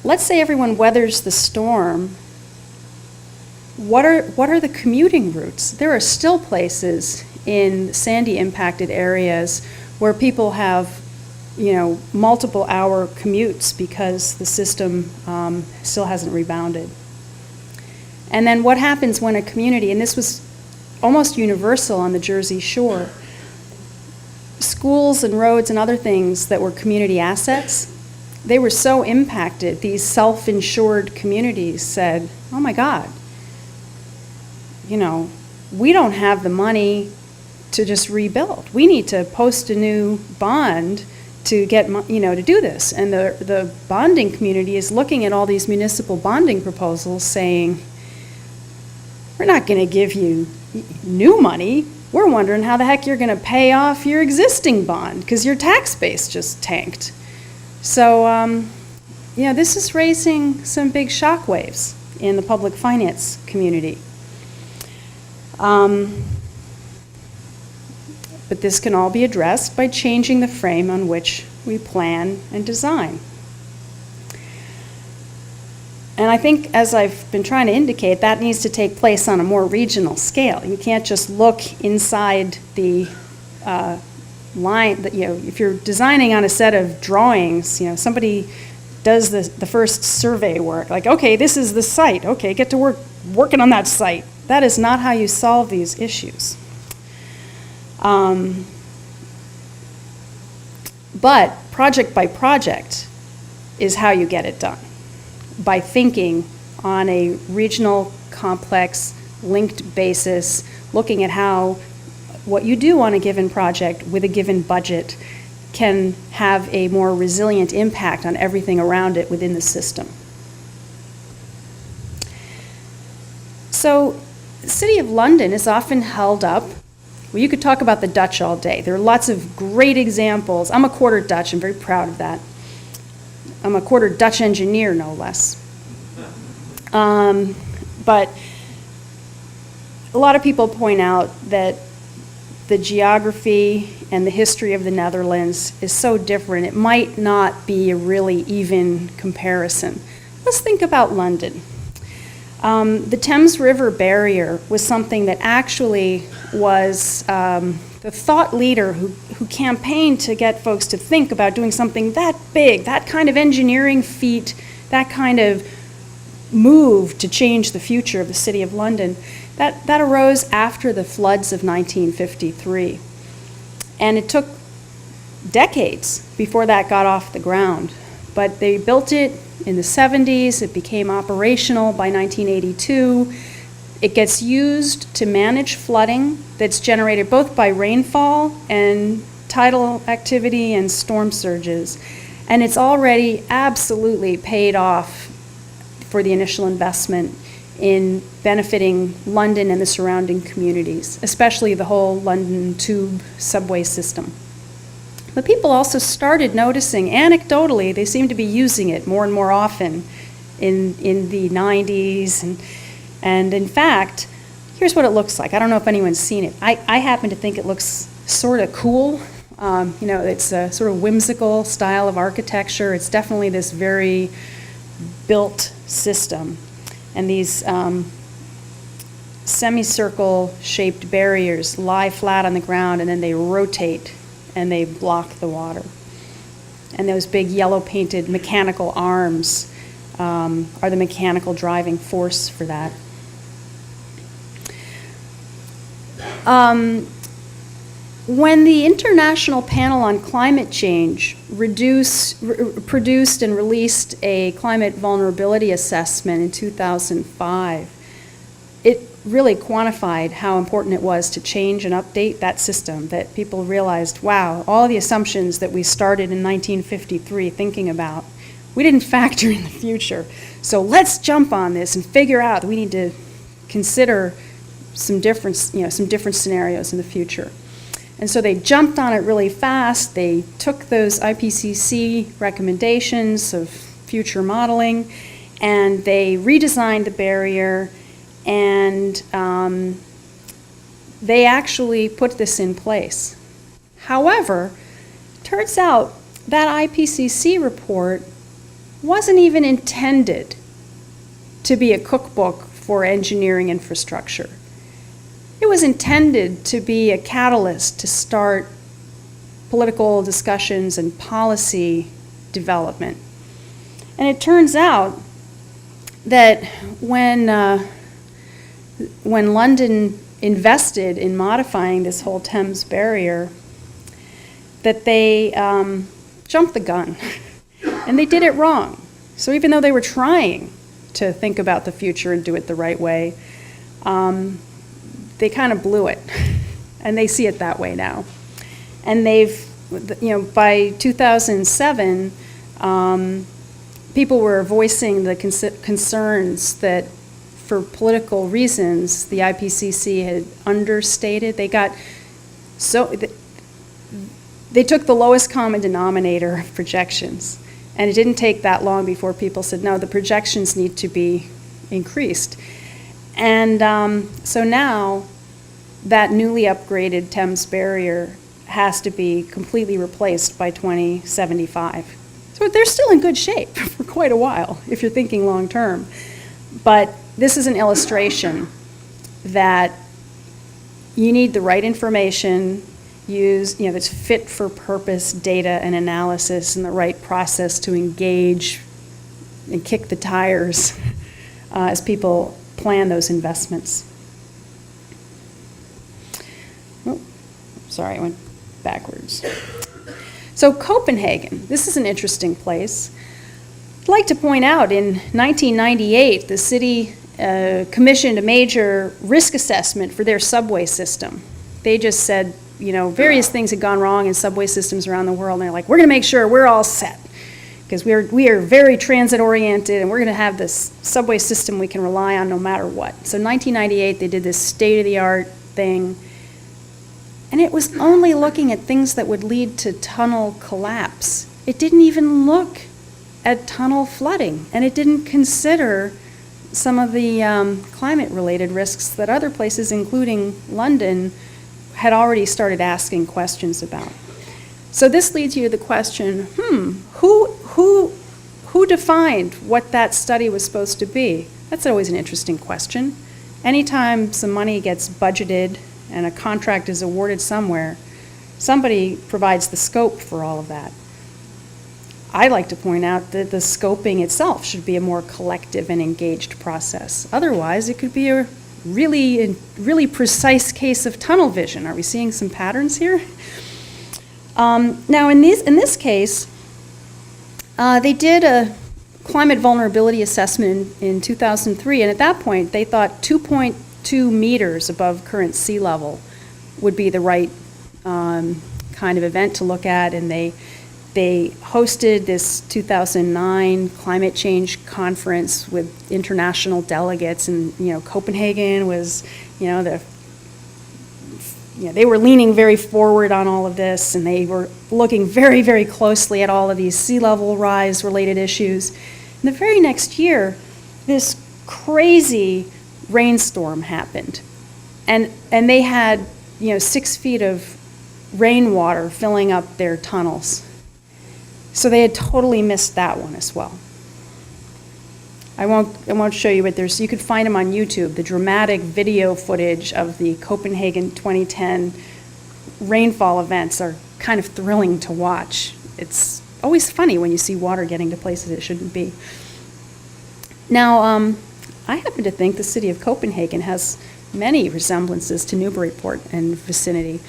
Let's say everyone weathers the storm. What are the commuting routes? There are still places in Sandy-impacted areas where people have, multiple hour commutes because the system still hasn't rebounded. And then what happens when a community, and this was almost universal on the Jersey Shore, schools and roads and other things that were community assets, they were so impacted, these self-insured communities said, oh my God, we don't have the money to just rebuild. We need to post a new bond to get, to do this. And the bonding community is looking at all these municipal bonding proposals saying, we're not going to give you new money. We're wondering how the heck you're going to pay off your existing bond because your tax base just tanked. So, this is raising some big shockwaves in the public finance community. But this can all be addressed by changing the frame on which we plan and design. And I think, as I've been trying to indicate, that needs to take place on a more regional scale. You can't just look inside the line that, if you're designing on a set of drawings, somebody does the first survey work, like, okay, this is the site, okay, get to work working on that site. That is not how you solve these issues. But project by project is how you get it done, by thinking on a regional, complex, linked basis, looking at how what you do on a given project with a given budget can have a more resilient impact on everything around it within the system. So the City of London is often held up. Well, you could talk about the Dutch all day. There are lots of great examples. I'm a quarter Dutch. I'm very proud of that. I'm a quarter Dutch engineer, no less. But a lot of people point out that the geography and the history of the Netherlands is so different, it might not be a really even comparison. Let's think about London. The Thames River barrier was something that actually was the thought leader who campaigned to get folks to think about doing something that big, that kind of engineering feat, that kind of move to change the future of the City of London. That arose after the floods of 1953. And it took decades before that got off the ground. But they built it in the 70s, it became operational by 1982. It gets used to manage flooding that's generated both by rainfall and tidal activity and storm surges. And it's already absolutely paid off for the initial investment in benefiting London and the surrounding communities, especially the whole London Tube subway system. But people also started noticing, anecdotally, they seem to be using it more and more often in the 90s. And in fact, here's what it looks like. I don't know if anyone's seen it. I happen to think it looks sort of cool. It's a sort of whimsical style of architecture. It's definitely this very built system. And these semicircle shaped barriers lie flat on the ground, and then they rotate and they block the water. And those big yellow painted mechanical arms are the mechanical driving force for that. When the International Panel on Climate Change produced and released a climate vulnerability assessment in 2005, it really quantified how important it was to change and update that system, that people realized, wow, all the assumptions that we started in 1953 thinking about, we didn't factor in the future. So let's jump on this and figure out that we need to consider some different scenarios in the future. And so they jumped on it really fast. They took those IPCC recommendations of future modeling, and they redesigned the barrier, and they actually put this in place. However, turns out that IPCC report wasn't even intended to be a cookbook for engineering infrastructure. It was intended to be a catalyst to start political discussions and policy development. And it turns out that when London invested in modifying this whole Thames barrier, that they jumped the gun, and they did it wrong. So even though they were trying to think about the future and do it the right way, they kind of blew it, and they see it that way now. And by 2007, people were voicing the concerns that for political reasons, the IPCC had understated. They took the lowest common denominator of projections, and it didn't take that long before people said, no, the projections need to be increased. And so now that newly upgraded Thames barrier has to be completely replaced by 2075. So they're still in good shape for quite a while if you're thinking long term. But this is an illustration that you need the right information, that's fit for purpose data and analysis, and the right process to engage and kick the tires as people plan those investments. Oh, sorry, I went backwards. So Copenhagen, this is an interesting place. I'd like to point out in 1998, the city commissioned a major risk assessment for their subway system. They just said, various things had gone wrong in subway systems around the world, and they're like, we're going to make sure we're all set, because we are very transit-oriented, and we're going to have this subway system we can rely on no matter what. So in 1998, they did this state-of-the-art thing, and it was only looking at things that would lead to tunnel collapse. It didn't even look at tunnel flooding, and it didn't consider some of the climate-related risks that other places, including London, had already started asking questions about. So this leads you to the question, who defined what that study was supposed to be? That's always an interesting question. Anytime some money gets budgeted and a contract is awarded somewhere, somebody provides the scope for all of that. I like to point out that the scoping itself should be a more collective and engaged process. Otherwise, it could be a really precise case of tunnel vision. Are we seeing some patterns here? Now, in this case, they did a climate vulnerability assessment in 2003, and at that point, they thought 2.2 meters above current sea level would be the right kind of event to look at, and they hosted this 2009 climate change conference with international delegates, and Copenhagen was, they were leaning very forward on all of this, and they were looking very, very closely at all of these sea level rise related issues. And the very next year, this crazy rainstorm happened, and they had 6 feet of rainwater filling up their tunnels. So they had totally missed that one as well. I won't show you, but you could find them on YouTube, the dramatic video footage of the Copenhagen 2010 rainfall events are kind of thrilling to watch. It's always funny when you see water getting to places it shouldn't be. Now, I happen to think the city of Copenhagen has many resemblances to Newburyport and vicinity.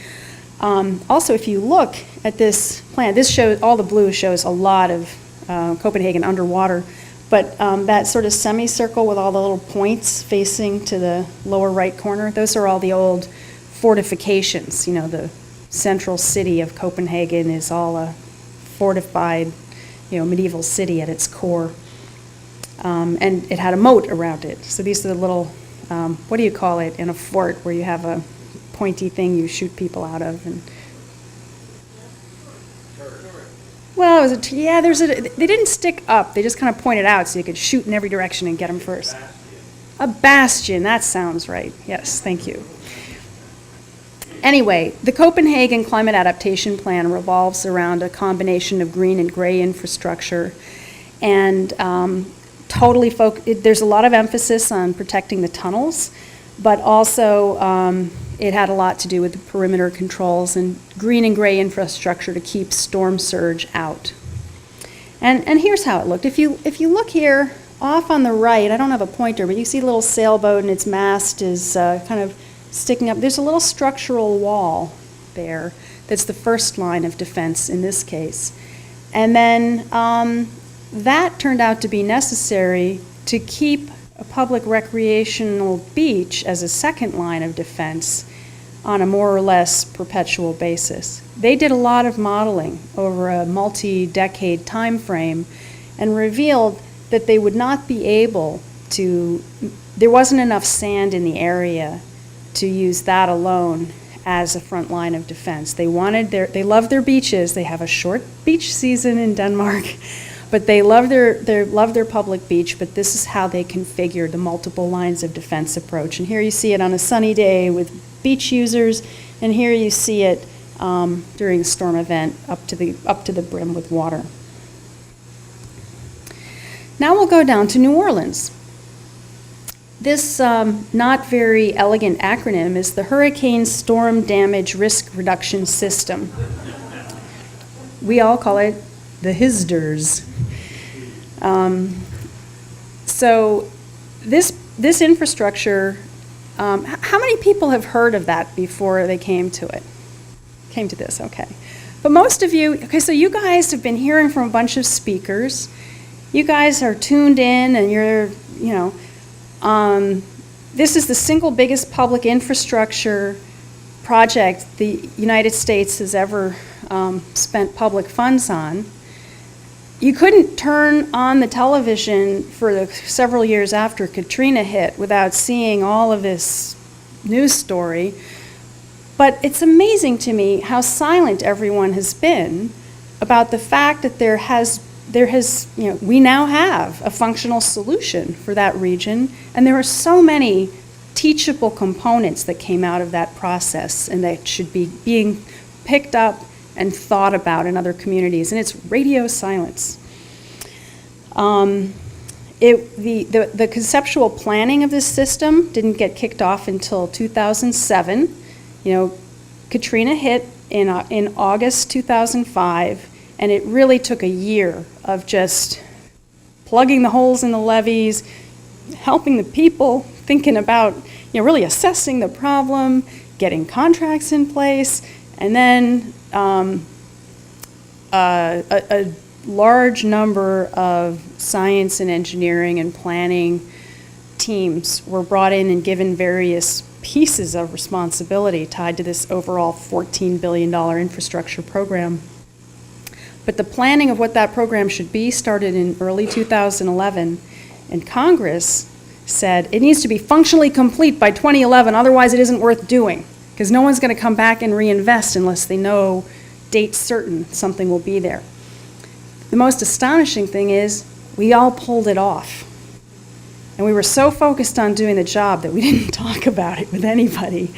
Also, if you look at this plan, this shows, all the blue shows a lot of Copenhagen underwater, but that sort of semicircle with all the little points facing to the lower right corner, those are all the old fortifications. The central city of Copenhagen is all a fortified, medieval city at its core. And it had a moat around it. So these are the little, what do you call it in a fort where you have a pointy thing you shoot people out of? And well, it was they didn't stick up. They just kind of pointed out so you could shoot in every direction and get them first. A bastion, that sounds right. Yes, thank you. Anyway, the Copenhagen Climate Adaptation Plan revolves around a combination of green and gray infrastructure, and there's a lot of emphasis on protecting the tunnels, but also it had a lot to do with the perimeter controls and green and gray infrastructure to keep storm surge out. And here's how it looked. If you look here, off on the right, I don't have a pointer, but you see a little sailboat and its mast is kind of sticking up. There's a little structural wall there that's the first line of defense in this case. And then that turned out to be necessary to keep a public recreational beach as a second line of defense on a more or less perpetual basis. They did a lot of modeling over a multi-decade time frame and revealed that they would not be able to, there wasn't enough sand in the area to use that alone as a front line of defense. They love their beaches. They have a short beach season in Denmark, but they love their public beach, but this is how they configured the multiple lines of defense approach. And here you see it on a sunny day with beach users, and here you see it during a storm event up to the brim with water. Now we'll go down to New Orleans. This not very elegant acronym is the Hurricane Storm Damage Risk Reduction System. We all call it the HISDRS. So this infrastructure, how many people have heard of that before they came to it? Came to this, okay. But most of you, okay, so you guys have been hearing from a bunch of speakers. You guys are tuned in and you're, this is the single biggest public infrastructure project the United States has ever spent public funds on. You couldn't turn on the television for the several years after Katrina hit without seeing all of this news story. But it's amazing to me how silent everyone has been about the fact that we now have a functional solution for that region, and there are so many teachable components that came out of that process and that should be being picked up and thought about in other communities, and it's radio silence. The conceptual planning of this system didn't get kicked off until 2007. Katrina hit in August 2005, and it really took a year of just plugging the holes in the levees, helping the people, thinking about, really assessing the problem, getting contracts in place, and then a large number of science and engineering and planning teams were brought in and given various pieces of responsibility tied to this overall $14 billion infrastructure program. But the planning of what that program should be started in early 2011, and Congress said it needs to be functionally complete by 2011, otherwise it isn't worth doing, because no one's going to come back and reinvest unless they know date certain something will be there. The most astonishing thing is we all pulled it off. And we were so focused on doing the job that we didn't talk about it with anybody.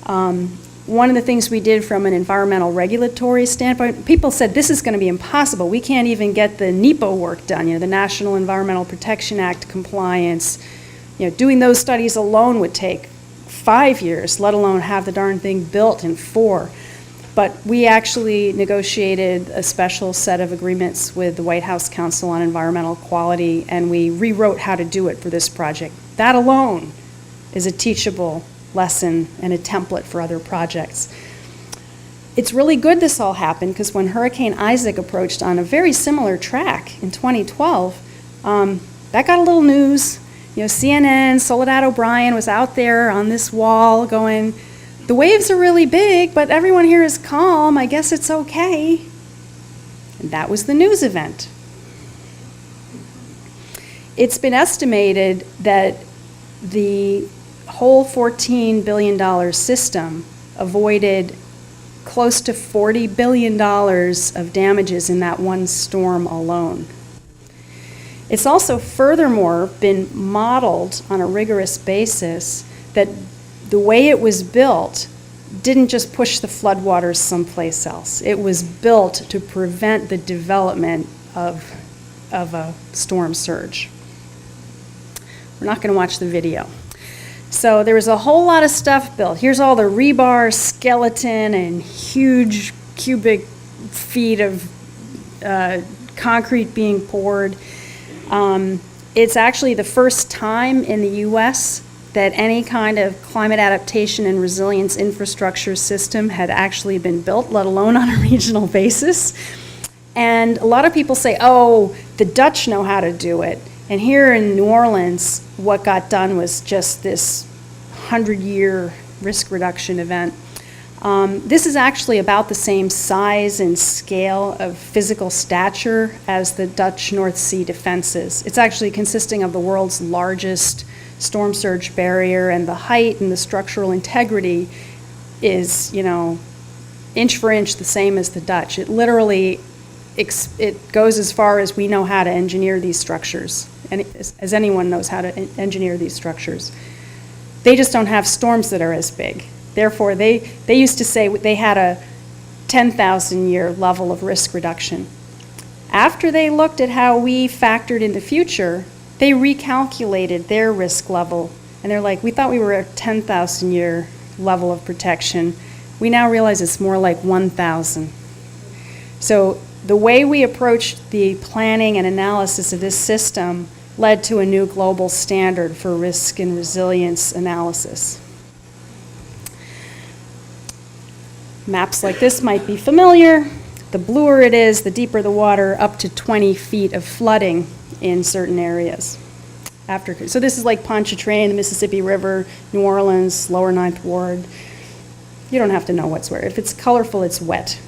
One of the things we did from an environmental regulatory standpoint, people said this is going to be impossible. We can't even get the NEPA work done, the National Environmental Protection Act compliance. Doing those studies alone would take 5 years, let alone have the darn thing built in 4. But we actually negotiated a special set of agreements with the White House Council on Environmental Quality, and we rewrote how to do it for this project. That alone is a teachable lesson and a template for other projects. It's really good this all happened, because when Hurricane Isaac approached on a very similar track in 2012, that got a little news. CNN, Soledad O'Brien was out there on this wall going, the waves are really big, but everyone here is calm. I guess it's okay. And that was the news event. It's been estimated that the whole $14 billion system avoided close to $40 billion of damages in that one storm alone. It's also furthermore been modeled on a rigorous basis that the way it was built didn't just push the floodwaters someplace else. It was built to prevent the development of a storm surge. We're not going to watch the video. So there was a whole lot of stuff built. Here's all the rebar, skeleton, and huge cubic feet of concrete being poured. It's actually the first time in the U.S. that any kind of climate adaptation and resilience infrastructure system had actually been built, let alone on a regional basis. And a lot of people say, oh, the Dutch know how to do it. And here in New Orleans, what got done was just this 100-year risk reduction event. This is actually about the same size and scale of physical stature as the Dutch North Sea defenses. It's actually consisting of the world's largest storm surge barrier, and the height and the structural integrity is, inch for inch the same as the Dutch. It literally, it goes as far as we know how to engineer these structures, and as anyone knows how to engineer these structures. They just don't have storms that are as big. Therefore, they used to say they had a 10,000-year level of risk reduction. After they looked at how we factored in the future, they recalculated their risk level, and they're like, we thought we were at a 10,000-year level of protection. We now realize it's more like 1,000. So the way we approached the planning and analysis of this system led to a new global standard for risk and resilience analysis. Maps like this might be familiar. The bluer it is, the deeper the water, up to 20 feet of flooding in certain areas. So this is like Pontchartrain, the Mississippi River, New Orleans, Lower Ninth Ward. You don't have to know what's where. If it's colorful, it's wet.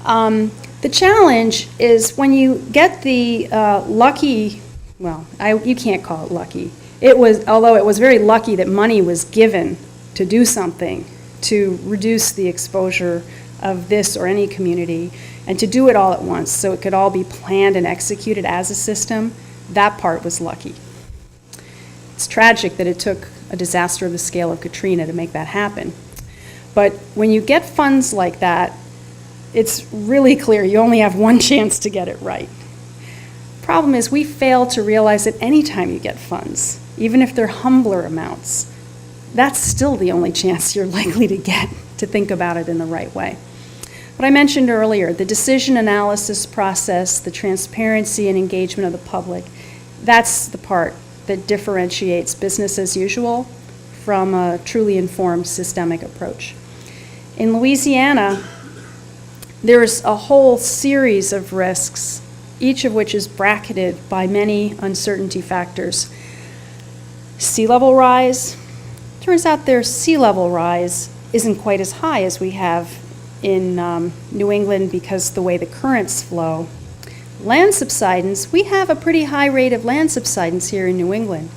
The challenge is when you get the lucky, well, you can't call it lucky. Although it was very lucky that money was given to do something to reduce the exposure of this or any community, and to do it all at once so it could all be planned and executed as a system. That part was lucky. It's tragic that it took a disaster of the scale of Katrina to make that happen. But when you get funds like that, it's really clear you only have one chance to get it right. Problem is, we fail to realize that any time you get funds, even if they're humbler amounts, that's still the only chance you're likely to get to think about it in the right way. But I mentioned earlier, the decision analysis process, the transparency and engagement of the public, that's the part that differentiates business as usual from a truly informed systemic approach. In Louisiana, there's a whole series of risks, each of which is bracketed by many uncertainty factors. Sea level rise. Turns out their sea level rise isn't quite as high as we have in New England because the way the currents flow. Land subsidence, we have a pretty high rate of land subsidence here in New England.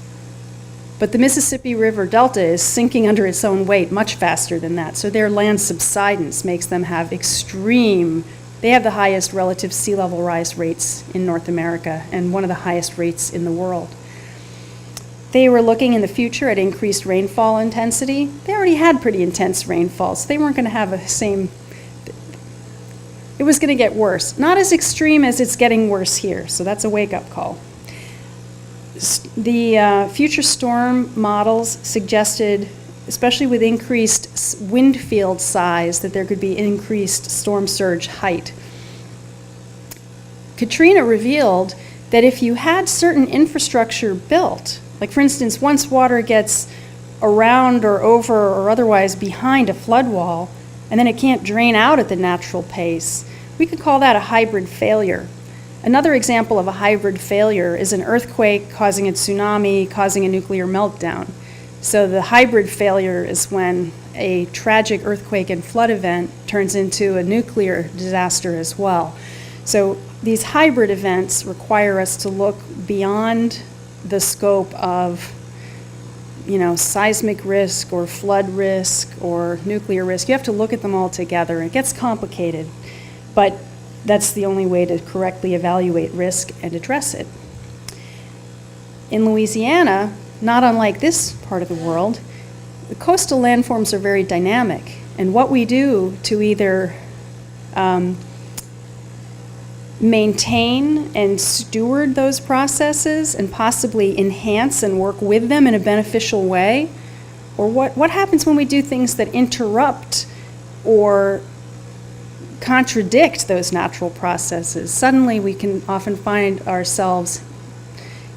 But the Mississippi River Delta is sinking under its own weight much faster than that. So their land subsidence makes them have they have the highest relative sea level rise rates in North America and one of the highest rates in the world. They were looking in the future at increased rainfall intensity. They already had pretty intense rainfall, so they weren't going to have the same. It was going to get worse. Not as extreme as it's getting worse here, so that's a wake-up call. The future storm models suggested, especially with increased wind field size, that there could be increased storm surge height. Katrina revealed that if you had certain infrastructure built, like for instance, once water gets around or over or otherwise behind a flood wall, and then it can't drain out at the natural pace, we could call that a hybrid failure. Another example of a hybrid failure is an earthquake causing a tsunami, causing a nuclear meltdown. So the hybrid failure is when a tragic earthquake and flood event turns into a nuclear disaster as well. So these hybrid events require us to look beyond the scope of, seismic risk or flood risk or nuclear risk. You have to look at them all together. It gets complicated, but that's the only way to correctly evaluate risk and address it. In Louisiana, not unlike this part of the world, the coastal landforms are very dynamic, and what we do to either maintain and steward those processes and possibly enhance and work with them in a beneficial way, or what happens when we do things that interrupt or contradict those natural processes. Suddenly we can often find ourselves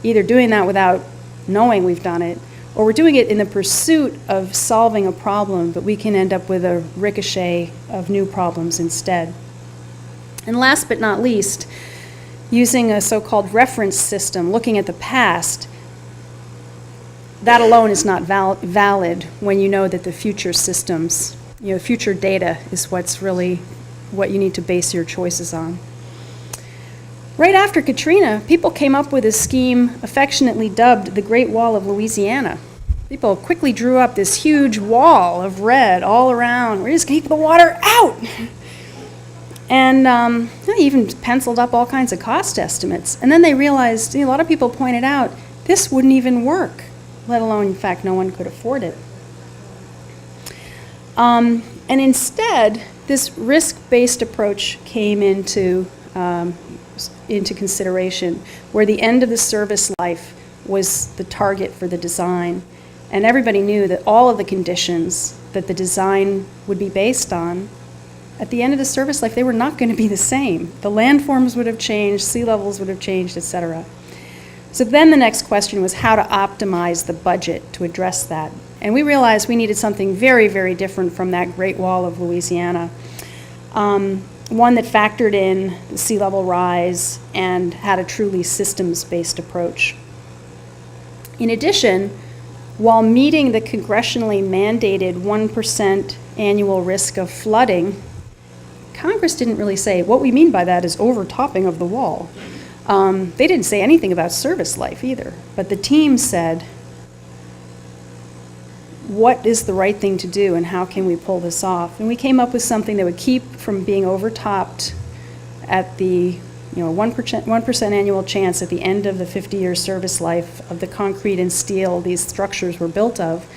either doing that without knowing we've done it, or we're doing it in the pursuit of solving a problem, but we can end up with a ricochet of new problems instead. And last but not least, using a so-called reference system, looking at the past, that alone is not valid when you know that the future systems, future data is what's really what you need to base your choices on. Right after Katrina, people came up with a scheme affectionately dubbed the Great Wall of Louisiana. People quickly drew up this huge wall of red all around. We're just going to keep the water out. And they even penciled up all kinds of cost estimates. And then they realized, a lot of people pointed out, this wouldn't even work, let alone, in fact, no one could afford it. And instead, this risk-based approach came into consideration, where the end of the service life was the target for the design. And everybody knew that all of the conditions that the design would be based on, at the end of the service life, they were not going to be the same. The landforms would have changed, sea levels would have changed, et cetera. So then the next question was how to optimize the budget to address that. And we realized we needed something very, very different from that Great Wall of Louisiana. One that factored in the sea level rise and had a truly systems-based approach. In addition, while meeting the congressionally mandated 1% annual risk of flooding, Congress didn't really say, what we mean by that is overtopping of the wall. They didn't say anything about service life either, but the team said, what is the right thing to do and how can we pull this off? And we came up with something that would keep from being overtopped at the a 1% annual chance at the end of the 50-year service life of the concrete and steel these structures were built of,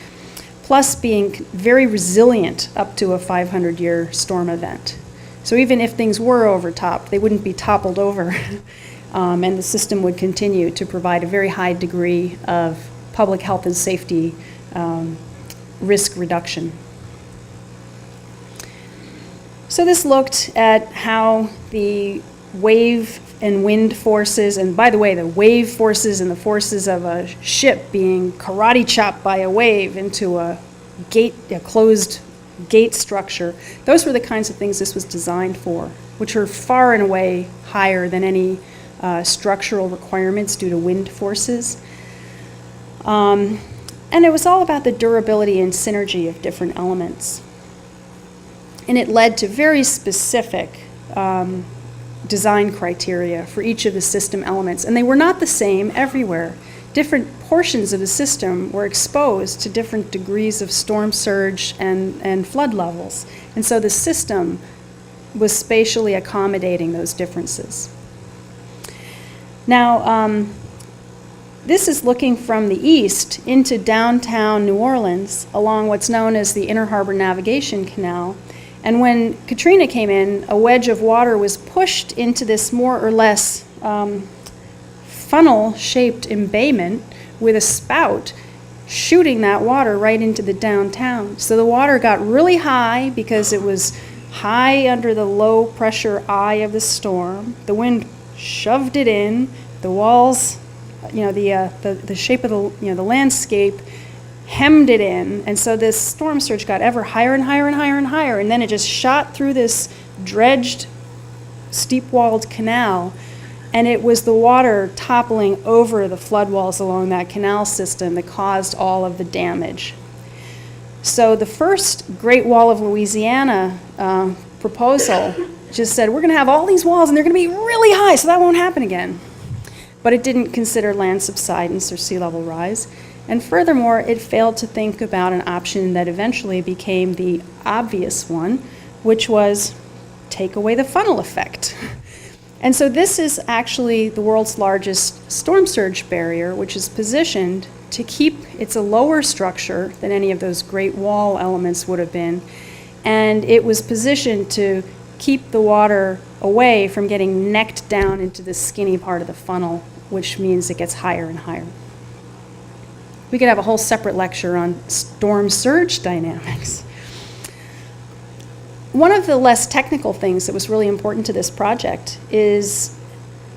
plus being very resilient up to a 500-year storm event. So even if things were overtopped, they wouldn't be toppled over, and the system would continue to provide a very high degree of public health and safety risk reduction. So this looked at how the wave and wind forces, and by the way, the wave forces and the forces of a ship being karate chopped by a wave into a closed gate structure, those were the kinds of things this was designed for, which are far and away higher than any structural requirements due to wind forces. And it was all about the durability and synergy of different elements. And it led to very specific design criteria for each of the system elements. And they were not the same everywhere. Different portions of the system were exposed to different degrees of storm surge and flood levels. And so the system was spatially accommodating those differences. Now, this is looking from the east into downtown New Orleans along what's known as the Inner Harbor Navigation Canal. And when Katrina came in, a wedge of water was pushed into this more or less funnel-shaped embayment with a spout shooting that water right into the downtown. So the water got really high because it was high under the low-pressure eye of the storm. The wind shoved it in. The walls, the shape of the landscape hemmed it in, and so this storm surge got ever higher and higher and higher and higher, and then it just shot through this dredged, steep-walled canal, and it was the water toppling over the flood walls along that canal system that caused all of the damage. So the first Great Wall of Louisiana proposal just said, we're going to have all these walls, and they're going to be really high, so that won't happen again. But it didn't consider land subsidence or sea level rise. And furthermore, it failed to think about an option that eventually became the obvious one, which was take away the funnel effect. And so this is actually the world's largest storm surge barrier, which is positioned to keep, it's a lower structure than any of those Great Wall elements would have been, and it was positioned to keep the water away from getting necked down into the skinny part of the funnel, which means it gets higher and higher. We could have a whole separate lecture on storm surge dynamics. One of the less technical things that was really important to this project is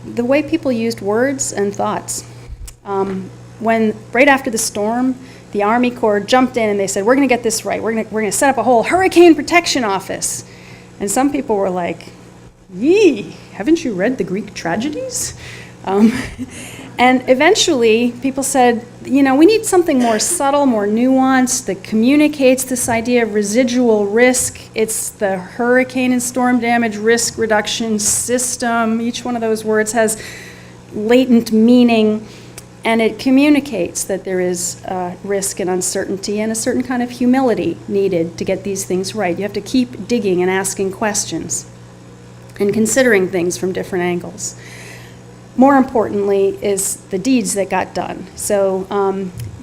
the way people used words and thoughts. When right after the storm, the Army Corps jumped in and they said, we're going to get this right. We're going to set up a whole hurricane protection office. And some people were like, yee, haven't you read the Greek tragedies? And eventually, people said, we need something more subtle, more nuanced that communicates this idea of residual risk. It's the hurricane and storm damage risk reduction system. Each one of those words has latent meaning, and it communicates that there is risk and uncertainty and a certain kind of humility needed to get these things right. You have to keep digging and asking questions and considering things from different angles. More importantly is the deeds that got done. So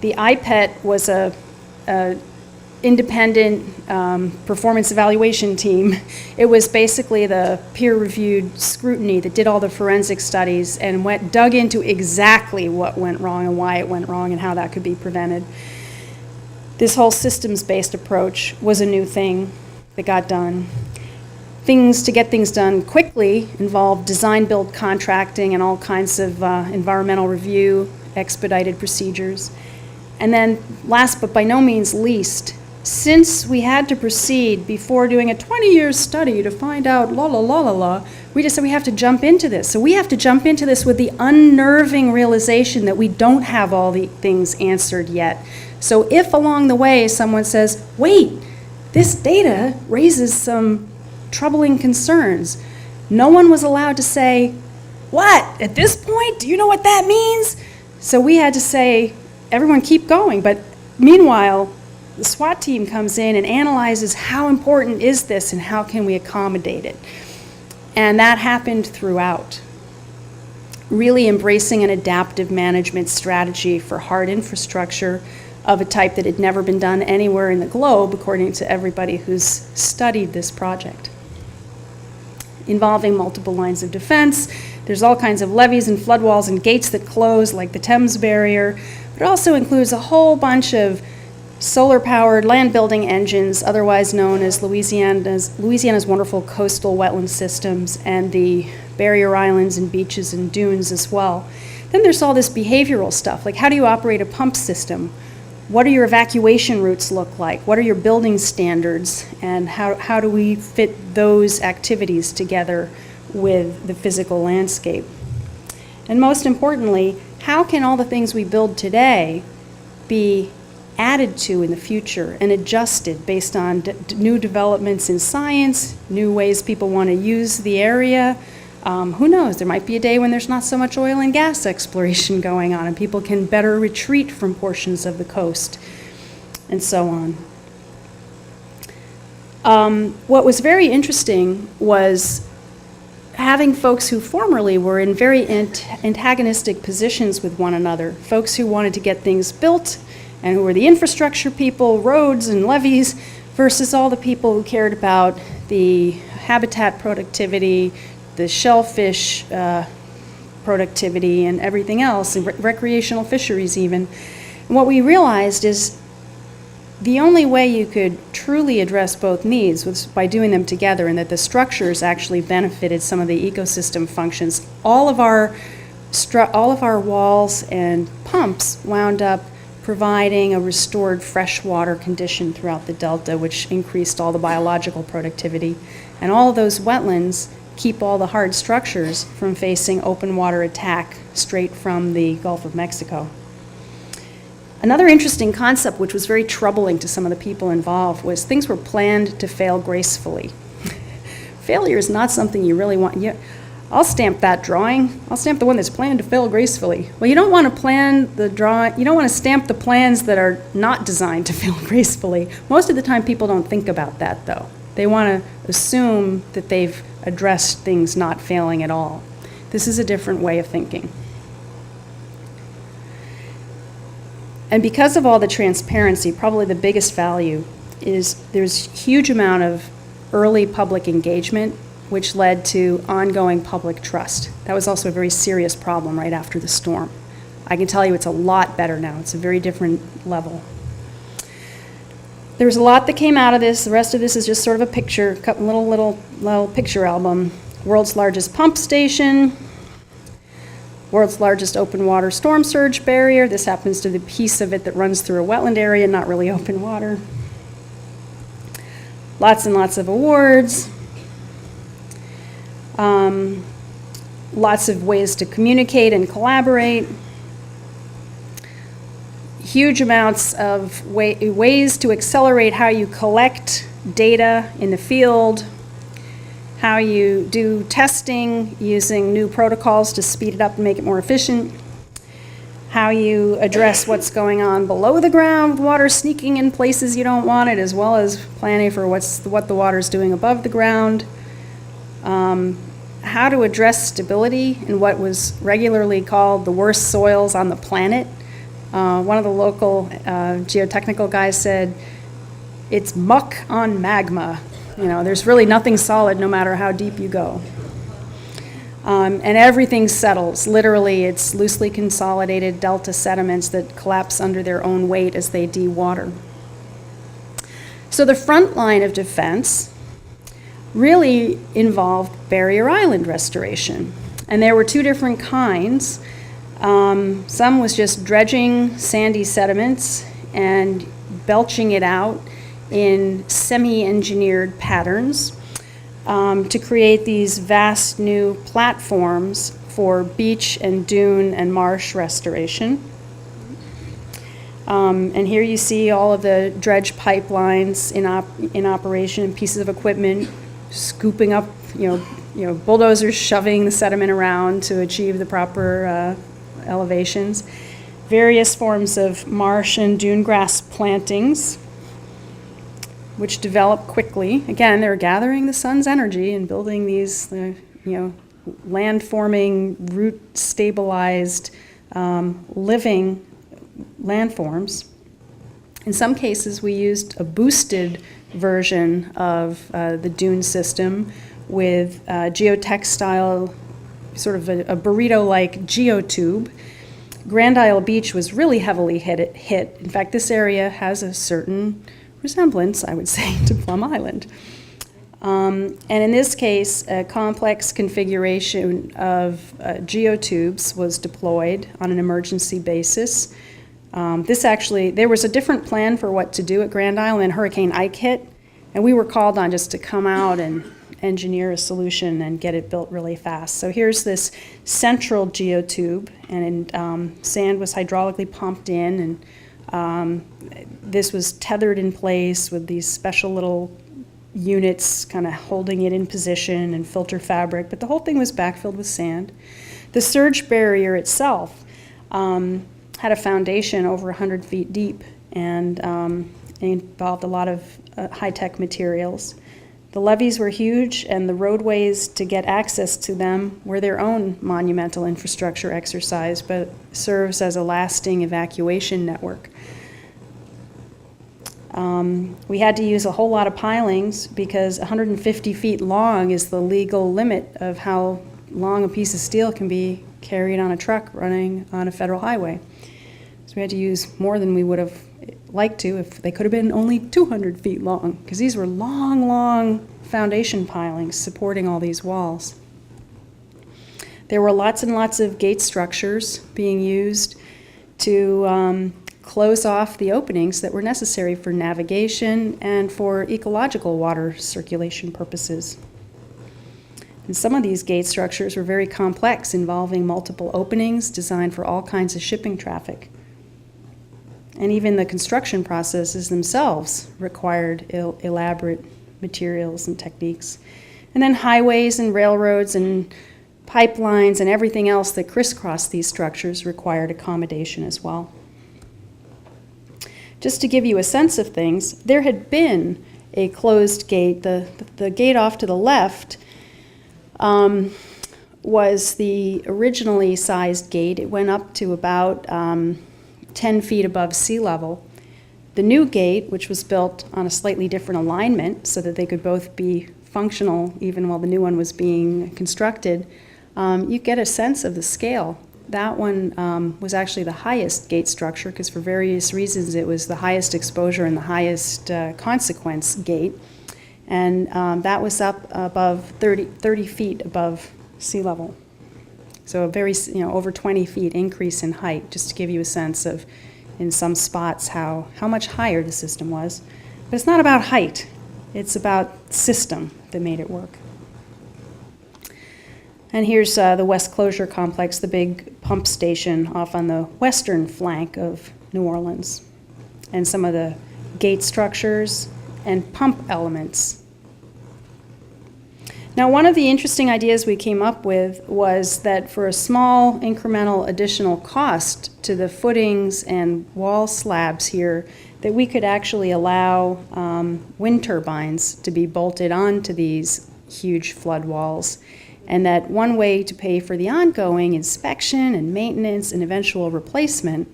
the IPET was a independent performance evaluation team. It was basically the peer-reviewed scrutiny that did all the forensic studies and dug into exactly what went wrong and why it went wrong and how that could be prevented. This whole systems-based approach was a new thing that got done. Things to get things done quickly involved design, build, contracting, and all kinds of environmental review, expedited procedures. And then last but by no means least, since we had to proceed before doing a 20-year study to find out we just said we have to jump into this. So we have to jump into this with the unnerving realization that we don't have all the things answered yet. So if along the way someone says, wait, this data raises some troubling concerns, no one was allowed to say, what, at this point, do you know what that means? So we had to say, everyone keep going. But meanwhile, the SWAT team comes in and analyzes how important is this and how can we accommodate it. And that happened throughout. really embracing an adaptive management strategy for hard infrastructure of a type that had never been done anywhere in the globe, according to everybody who's studied this project. Involving multiple lines of defense, there's all kinds of levees and flood walls and gates that close, like the Thames Barrier, but it also includes a whole bunch of solar-powered land-building engines, otherwise known as Louisiana's wonderful coastal wetland systems, and the barrier islands and beaches and dunes as well. Then there's all this behavioral stuff, like how do you operate a pump system? What do your evacuation routes look like? What are your building standards? And how do we fit those activities together with the physical landscape? And most importantly, how can all the things we build today be added to in the future and adjusted based on new developments in science, new ways people want to use the area? Who knows, there might be a day when there's not so much oil and gas exploration going on and people can better retreat from portions of the coast, and so on. What was very interesting was having folks who formerly were in very antagonistic positions with one another, folks who wanted to get things built and who were the infrastructure people, roads and levees, versus all the people who cared about the habitat productivity, the shellfish productivity, and everything else, and recreational fisheries even. And what we realized is the only way you could truly address both needs was by doing them together, and that the structures actually benefited some of the ecosystem functions. All of our walls and pumps wound up providing a restored freshwater condition throughout the delta, which increased all the biological productivity. And all of those wetlands keep all the hard structures from facing open water attack straight from the Gulf of Mexico. Another interesting concept, which was very troubling to some of the people involved, was things were planned to fail gracefully. Failure is not something you really want. I'll stamp that drawing. I'll stamp the one that's planned to fail gracefully. Well, you don't want to plan the drawing, you don't want to stamp the plans that are not designed to fail gracefully. Most of the time people don't think about that though. They want to assume that they've addressed things not failing at all. This is a different way of thinking. And because of all the transparency, probably the biggest value is there's a huge amount of early public engagement, which led to ongoing public trust. That was also a very serious problem right after the storm. I can tell you it's a lot better now. It's a very different level. There was a lot that came out of this. The rest of this is just sort of a picture, little picture album. World's largest pump station, world's largest open water storm surge barrier. This happens to be the piece of it that runs through a wetland area, not really open water. Lots and lots of awards. Lots of ways to communicate and collaborate. Huge amounts of ways to accelerate how you collect data in the field, how you do testing using new protocols to speed it up and make it more efficient, how you address what's going on below the ground, water sneaking in places you don't want it, as well as planning for what the water's doing above the ground, how to address stability in what was regularly called the worst soils on the planet. One of the local geotechnical guys said, it's muck on magma. You know, there's really nothing solid no matter how deep you go. And everything settles. Literally, it's loosely consolidated delta sediments that collapse under their own weight as they dewater. So the front line of defense really involved barrier island restoration. And there were two different kinds. Some was just dredging sandy sediments and belching it out in semi-engineered patterns to create these vast new platforms for beach and dune and marsh restoration. And here you see all of the dredge pipelines in operation, pieces of equipment scooping up, bulldozers shoving the sediment around to achieve the proper elevations. Various forms of marsh and dune grass plantings, which develop quickly. Again, they're gathering the sun's energy and building these, land-forming, root-stabilized, living landforms. In some cases, we used a boosted version of the dune system with geotextile, sort of a burrito-like geotube. Grand Isle Beach was really heavily hit. In fact, this area has a certain resemblance, I would say, to Plum Island. And in this case, a complex configuration of geotubes was deployed on an emergency basis. There was a different plan for what to do at Grand Isle, and Hurricane Ike hit, and we were called on just to come out and engineer a solution and get it built really fast. So here's this central geotube, and sand was hydraulically pumped in, and this was tethered in place with these special little units kind of holding it in position and filter fabric, but the whole thing was backfilled with sand. The surge barrier itself had a foundation over 100 feet deep, and it involved a lot of high-tech materials. The levees were huge, and the roadways to get access to them were their own monumental infrastructure exercise, but serves as a lasting evacuation network. We had to use a whole lot of pilings because 150 feet long is the legal limit of how long a piece of steel can be carried on a truck running on a federal highway. So we had to use more than we would have liked to if they could have been only 200 feet long, because these were long, long foundation pilings supporting all these walls. There were lots and lots of gate structures being used to close off the openings that were necessary for navigation and for ecological water circulation purposes. And some of these gate structures were very complex, involving multiple openings designed for all kinds of shipping traffic. And even the construction processes themselves required elaborate materials and techniques. And then highways and railroads and pipelines and everything else that crisscrossed these structures required accommodation as well. Just to give you a sense of things, there had been a closed gate. The gate off to the left was the originally sized gate. It went up to about 10 feet above sea level. The new gate, which was built on a slightly different alignment so that they could both be functional even while the new one was being constructed, you get a sense of the scale. That one was actually the highest gate structure because for various reasons it was the highest exposure and the highest consequence gate. And that was up above 30 feet above sea level. So a very, over 20 feet increase in height, just to give you a sense of, in some spots, how much higher the system was. But it's not about height. It's about system that made it work. And here's the West Closure Complex, the big pump station off on the western flank of New Orleans, and some of the gate structures and pump elements. Now, one of the interesting ideas we came up with was that for a small incremental additional cost to the footings and wall slabs here, that we could actually allow wind turbines to be bolted onto these huge flood walls. And that one way to pay for the ongoing inspection and maintenance and eventual replacement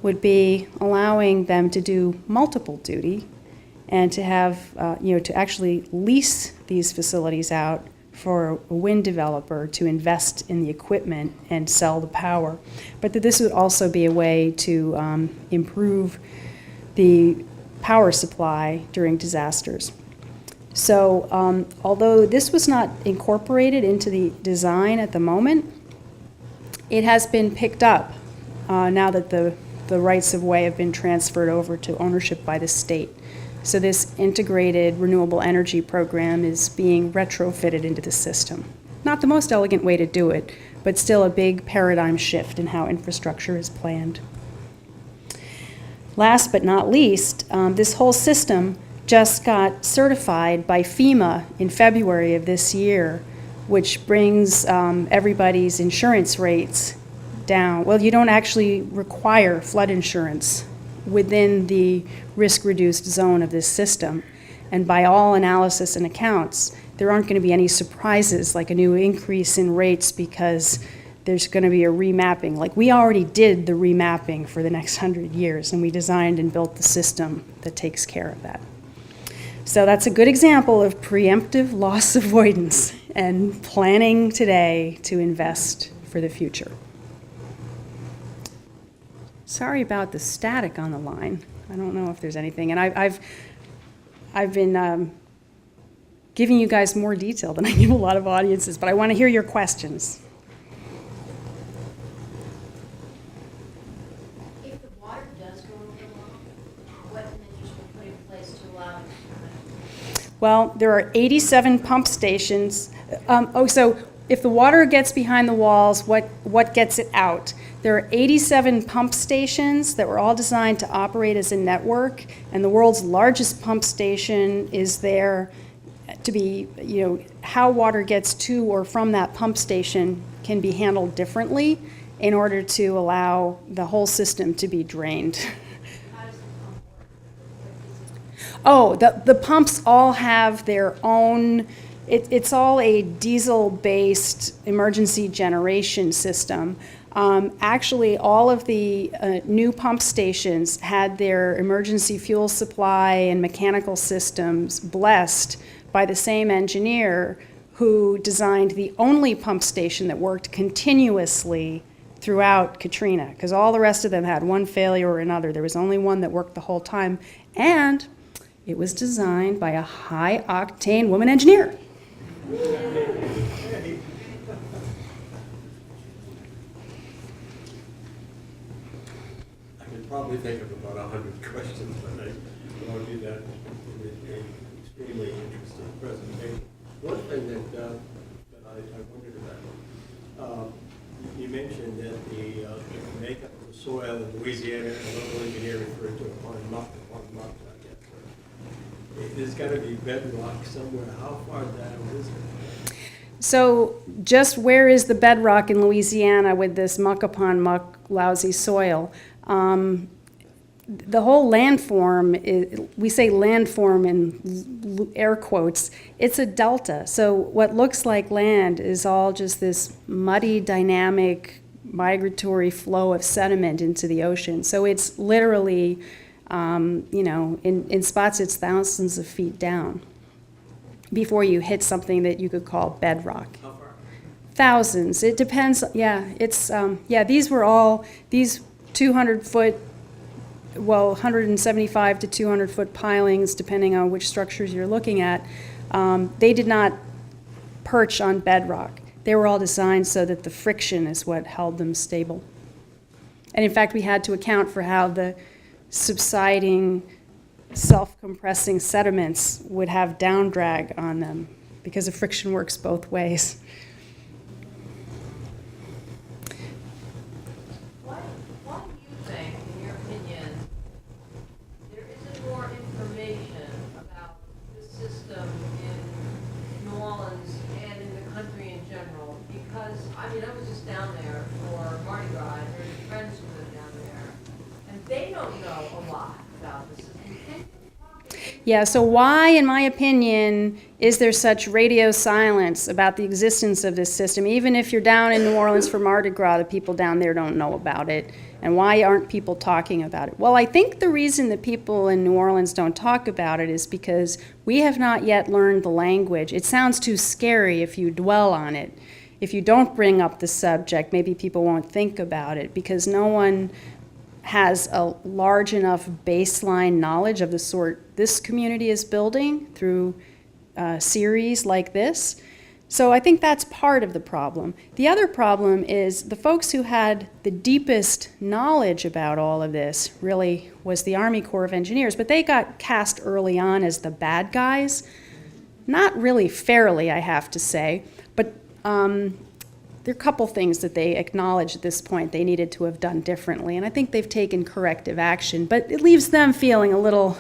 would be allowing them to do multiple duty and to have, to actually lease these facilities out for a wind developer to invest in the equipment and sell the power. But that this would also be a way to improve the power supply during disasters. So although this was not incorporated into the design at the moment, it has been picked up now that the rights of way have been transferred over to ownership by the state. So this integrated renewable energy program is being retrofitted into the system. Not the most elegant way to do it, but still a big paradigm shift in how infrastructure is planned. Last but not least, this whole system just got certified by FEMA in February of this year, which brings everybody's insurance rates down. Well, you don't actually require flood insurance within the risk-reduced zone of this system. And by all analysis and accounts, there aren't going to be any surprises like a new increase in rates because there's going to be a remapping. Like we already did the remapping for the next 100 years, and we designed and built the system that takes care of that. So that's a good example of preemptive loss avoidance and planning today to invest for the future. Sorry about the static on the line. I don't know if there's anything. And I've been giving you guys more detail than I give a lot of audiences, but I want to hear your questions. If the water does go over the wall, what measures were put in place to allow it to come out? Well, there are 87 pump stations. So if the water gets behind the walls, what gets it out? There are 87 pump stations that were all designed to operate as a network, and the world's largest pump station is there to be, how water gets to or from that pump station can be handled differently in order to allow the whole system to be drained. How does the pump work? Oh, the pumps all have their own, it's all a diesel-based emergency generation system. Actually, all of the new pump stations had their emergency fuel supply and mechanical systems blessed by the same engineer who designed the only pump station that worked continuously throughout Katrina, because all the rest of them had one failure or another. There was only one that worked the whole time, and it was designed by a high-octane woman engineer. I could probably think of about 100 questions, but I won't do that. It's an extremely interesting presentation. One thing that I wondered about, you mentioned that the makeup of the soil in Louisiana, and local engineer referred to upon muck, I guess. There's got to be bedrock somewhere. How far down is it? So just where is the bedrock in Louisiana with this muck upon muck, lousy soil? The whole landform, we say landform in air quotes, it's a delta. So what looks like land is all just this muddy, dynamic, migratory flow of sediment into the ocean. So it's literally, in spots it's thousands of feet down before you hit something that you could call bedrock. How far? Thousands. It depends. Yeah, these were all, these 200-foot, 175 to 200-foot pilings, depending on which structures you're looking at, they did not perch on bedrock. They were all designed so that the friction is what held them stable. And in fact, we had to account for how the subsiding, self-compressing sediments would have down drag on them because the friction works both ways. Why do you think, in your opinion, there isn't more information about the system in New Orleans and in the country in general? Because, I was just down there for Mardi Gras, and there's friends who live down there, and they don't know a lot about the system. Yeah, so why, in my opinion, is there such radio silence about the existence of this system? Even if you're down in New Orleans for Mardi Gras, the people down there don't know about it. And why aren't people talking about it? Well, I think the reason that people in New Orleans don't talk about it is because we have not yet learned the language. It sounds too scary if you dwell on it. If you don't bring up the subject, maybe people won't think about it because no one has a large enough baseline knowledge of the sort this community is building through a series like this. So I think that's part of the problem. The other problem is the folks who had the deepest knowledge about all of this really was the Army Corps of Engineers, but they got cast early on as the bad guys. Not really fairly, I have to say, but there are a couple things that they acknowledge at this point they needed to have done differently, and I think they've taken corrective action, but it leaves them feeling a little,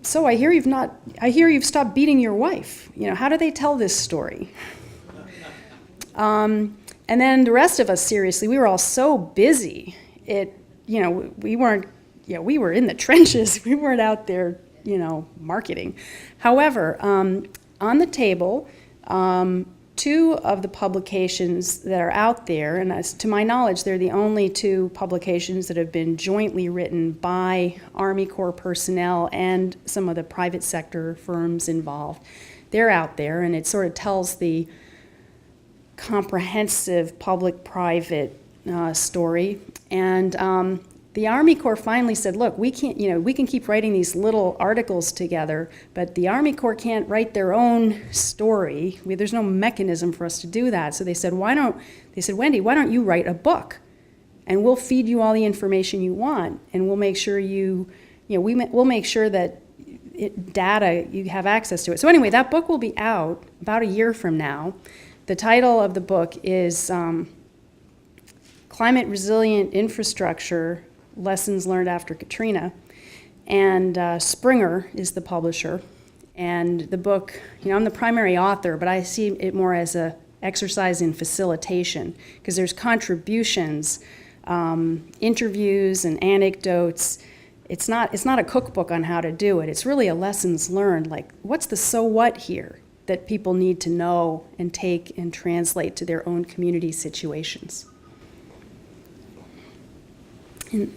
so I hear you've stopped beating your wife. How do they tell this story? And then the rest of us, seriously, we were all so busy. We were in the trenches. We weren't out there marketing. However, on the table, two of the publications that are out there, and as to my knowledge, they're the only two publications that have been jointly written by Army Corps personnel and some of the private sector firms involved. They're out there, and it sort of tells the comprehensive public-private story. And the Army Corps finally said, look, we can keep writing these little articles together, but the Army Corps can't write their own story. There's no mechanism for us to do that. So they said, Wendi, why don't you write a book? And we'll feed you all the information you want, and we'll make sure we'll make sure that you have access to it. So anyway, that book will be out about a year from now. The title of the book is Climate Resilient Infrastructure, Lessons Learned After Katrina. And Springer is the publisher. And the book, I'm the primary author, but I see it more as an exercise in facilitation, because there's contributions, interviews and anecdotes. It's not a cookbook on how to do it. It's really a lessons learned, like what's the so what here that people need to know and take and translate to their own community situations. The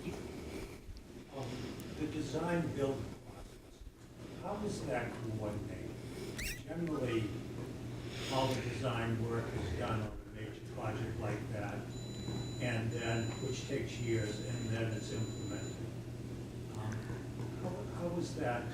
design build process, how is that coordinated? Generally, all the design work is done on a major project like that, and then, which takes years, and then it's implemented. How was that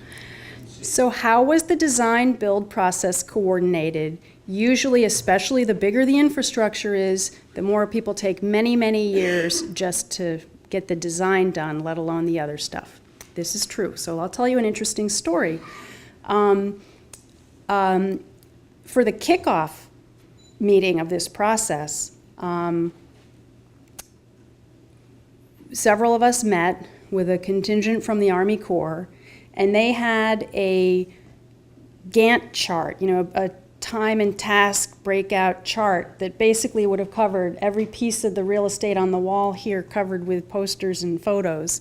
conceived? So how was the design build process coordinated? Usually, especially the bigger the infrastructure is, the more people take many, many years just to get the design done, let alone the other stuff. This is true. So I'll tell you an interesting story. For the kickoff meeting of this process, several of us met with a contingent from the Army Corps, and they had a Gantt chart, a time and task breakout chart that basically would have covered every piece of the real estate on the wall here, covered with posters and photos.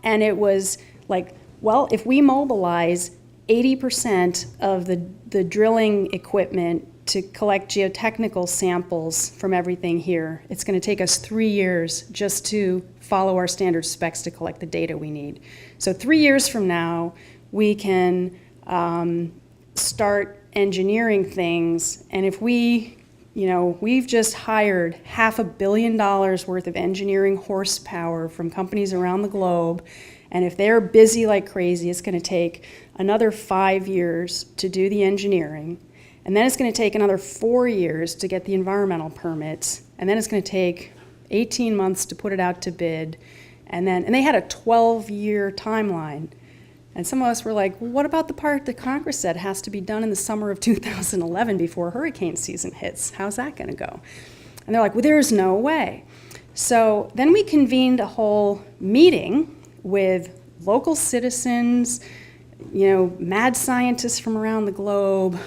And it was like, well, if we mobilize 80% of the drilling equipment to collect geotechnical samples from everything here, it's going to take us 3 years just to follow our standard specs to collect the data we need. So 3 years from now, we can start engineering things, and if we've just hired $500 million worth of engineering horsepower from companies around the globe, and if they're busy like crazy, it's going to take another 5 years to do the engineering, and then it's going to take another 4 years to get the environmental permits, and then it's going to take 18 months to put it out to bid, and they had a 12-year timeline. And some of us were like, well, what about the part that Congress said has to be done in the summer of 2011 before hurricane season hits? How's that going to go? And they're like, well, there's no way. So then we convened a whole meeting with local citizens, mad scientists from around the globe,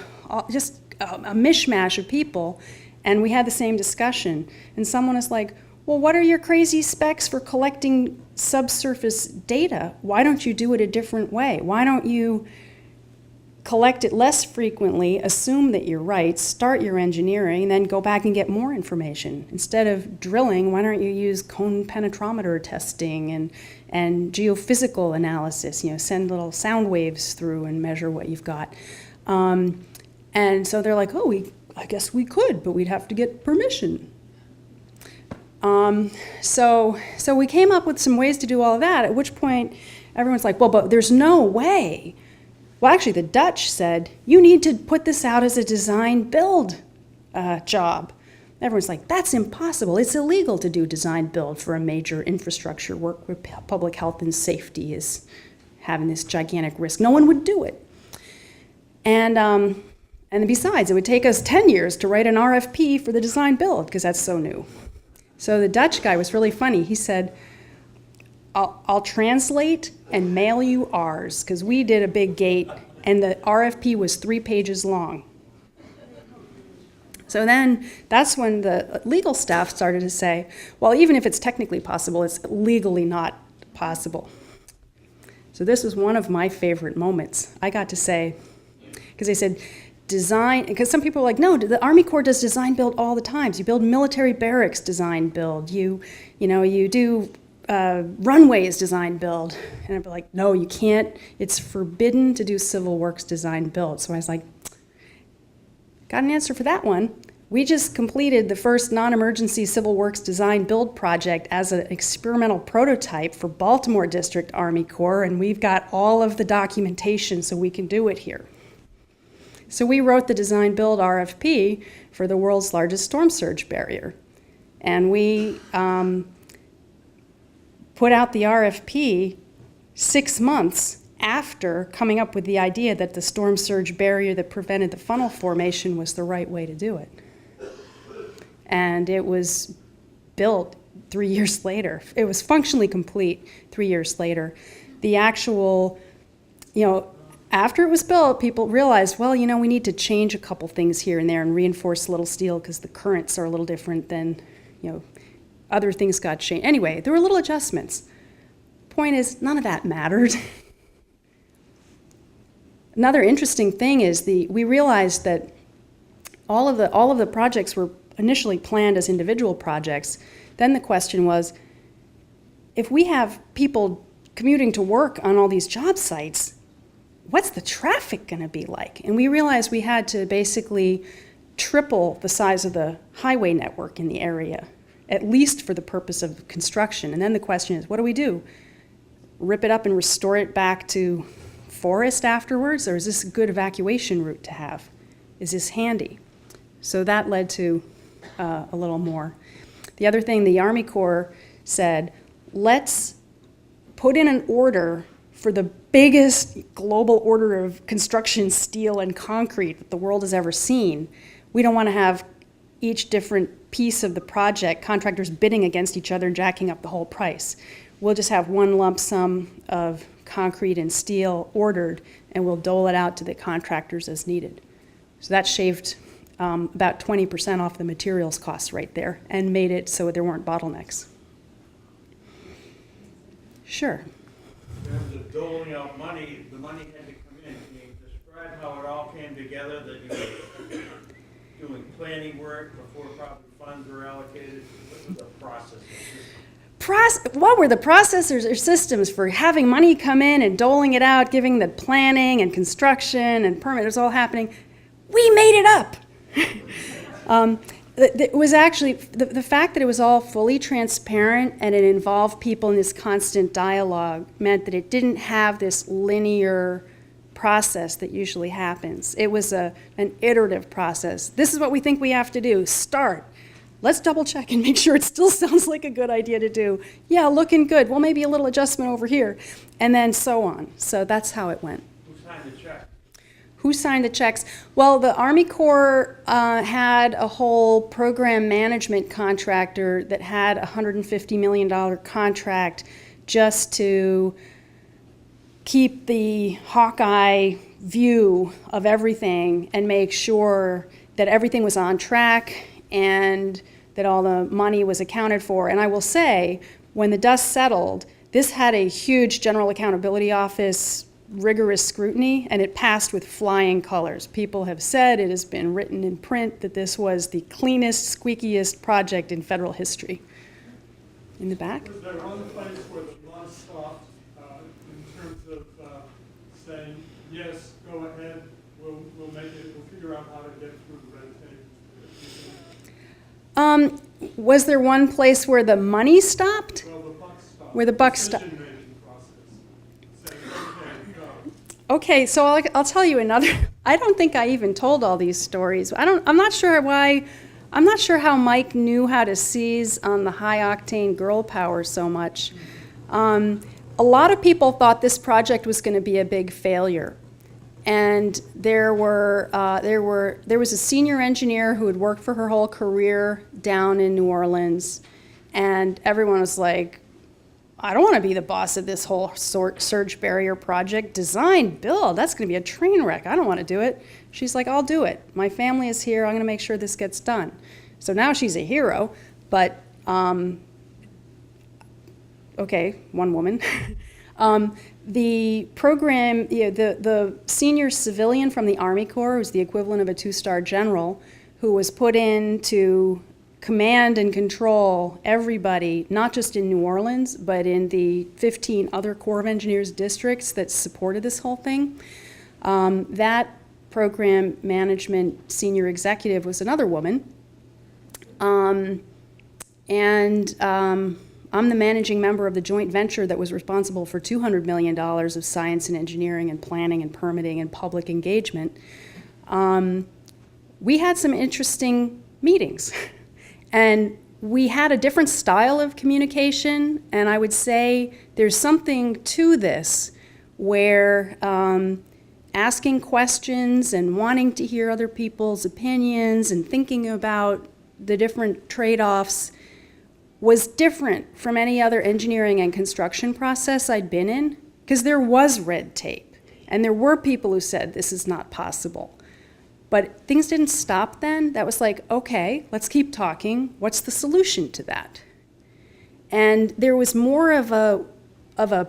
just a mishmash of people, and we had the same discussion. And someone was like, well, what are your crazy specs for collecting subsurface data? Why don't you do it a different way? Why don't you collect it less frequently, assume that you're right, start your engineering, and then go back and get more information? Instead of drilling, why don't you use cone penetrometer testing and geophysical analysis? Send little sound waves through and measure what you've got. And so they're like, I guess we could, but we'd have to get permission. So we came up with some ways to do all of that, at which point everyone's like, well, but there's no way. Well, actually, the Dutch said, you need to put this out as a design-build job. Everyone's like, that's impossible. It's illegal to do design-build for a major infrastructure work where public health and safety is having this gigantic risk. No one would do it. And besides, it would take us 10 years to write an RFP for the design-build, because that's so new. So the Dutch guy was really funny. He said, I'll translate and mail you ours, because we did a big gate, and the RFP was 3 pages long. So then that's when the legal staff started to say, well, even if it's technically possible, it's legally not possible. So this was one of my favorite moments. I got to say, because they said, design, because some people are like, no, the Army Corps does design build all the time. You build military barracks design build. You do runways design build. And I'd be like, no, you can't. It's forbidden to do civil works design build. So I was like, got an answer for that one. We just completed the first non-emergency civil works design build project as an experimental prototype for Baltimore District Army Corps, and we've got all of the documentation so we can do it here. So we wrote the design build RFP for the world's largest storm surge barrier. And we put out the RFP 6 months after coming up with the idea that the storm surge barrier that prevented the funnel formation was the right way to do it. And it was built 3 years later. It was functionally complete 3 years later. The actual, after it was built, people realized, well, we need to change a couple things here and there and reinforce a little steel because the currents are a little different than, other things got changed. Anyway, there were little adjustments. Point is, none of that mattered. Another interesting thing is we realized that all of the projects were initially planned as individual projects. Then the question was, if we have people commuting to work on all these job sites, what's the traffic going to be like? And we realized we had to basically triple the size of the highway network in the area, at least for the purpose of construction. And then the question is, what do? Rip it up and restore it back to forest afterwards? Or is this a good evacuation route to have? Is this handy? So that led to a little more. The other thing the Army Corps said, let's put in an order for the biggest global order of construction steel and concrete that the world has ever seen. We don't want to have each different piece of the project, contractors bidding against each other and jacking up the whole price. We'll just have one lump sum of concrete and steel ordered, and we'll dole it out to the contractors as needed. So that shaved about 20% off the materials costs right there and made it so there weren't bottlenecks. Sure. In terms of doling out money, the money had to come in. Can you describe how it all came together, that you were doing planning work before proper funds were allocated? What was the process? What were the processors or systems for having money come in and doling it out, giving the planning and construction and permit? It was all happening. We made it up. It was actually, the fact that it was all fully transparent and it involved people in this constant dialogue meant that it didn't have this linear process that usually happens. It was an iterative process. This is what we think we have to do. Start. Let's double check and make sure it still sounds like a good idea to do. Yeah, looking good. Well, maybe a little adjustment over here. And then so on. So that's how it went. Who signed the check? Who signed the checks? Well, the Army Corps had a whole program management contractor that had a $150 million contract just to keep the Hawkeye view of everything and make sure that everything was on track and that all the money was accounted for. And I will say, when the dust settled, this had a huge General Accountability Office rigorous scrutiny, and it passed with flying colors. People have said, it has been written in print, that this was the cleanest, squeakiest project in federal history. In the back? Was there one place where the law stopped in terms of saying, yes, go ahead, we'll make it, we'll figure out how to get through the red tape? Was there one place where the money stopped? Well, the buck stopped. Where the buck stopped. Decision-making process. Saying, okay, go. Okay, so I'll tell you another. I don't think I even told all these stories. I'm not sure why. I'm not sure how Mike knew how to seize on the high-octane girl power so much. A lot of people thought this project was going to be a big failure. And there was a senior engineer who had worked for her whole career down in New Orleans, and everyone was like, I don't want to be the boss of this whole surge barrier project. Design, build, that's going to be a train wreck. I don't want to do it. She's like, I'll do it. My family is here. I'm going to make sure this gets done. So now she's a hero, but, okay, one woman. The program, the senior civilian from the Army Corps, who's the equivalent of a 2-star general, who was put in to command and control everybody, not just in New Orleans, but in the 15 other Corps of Engineers districts that supported this whole thing. That program management senior executive was another woman. I'm the managing member of the joint venture that was responsible for $200 million of science and engineering and planning and permitting and public engagement. We had some interesting meetings. And we had a different style of communication, and I would say there's something to this where asking questions and wanting to hear other people's opinions and thinking about the different trade-offs was different from any other engineering and construction process I'd been in, because there was red tape, and there were people who said this is not possible. But things didn't stop then. That was like, okay, let's keep talking. What's the solution to that? And there was more of a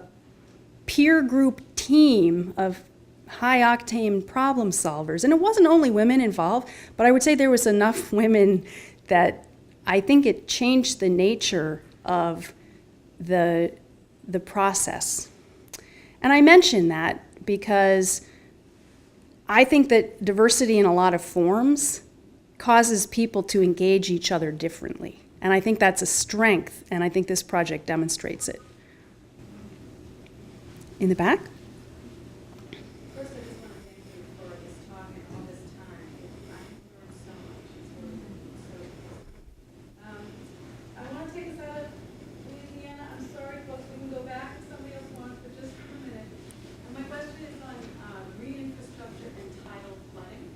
peer group team of high-octane problem solvers. And it wasn't only women involved, but I would say there was enough women that I think it changed the nature of the process. And I mention that because I think that diversity in a lot of forms causes people to engage each other differently. And I think that's a strength, and I think this project demonstrates it. In the back? First, I just want to thank you for this talk and all this time. I've learned so much. It's really so I want to take us out of Louisiana. I'm sorry, folks, we can go back if somebody else wants, but just for a minute. And my question is on green infrastructure and tidal flooding.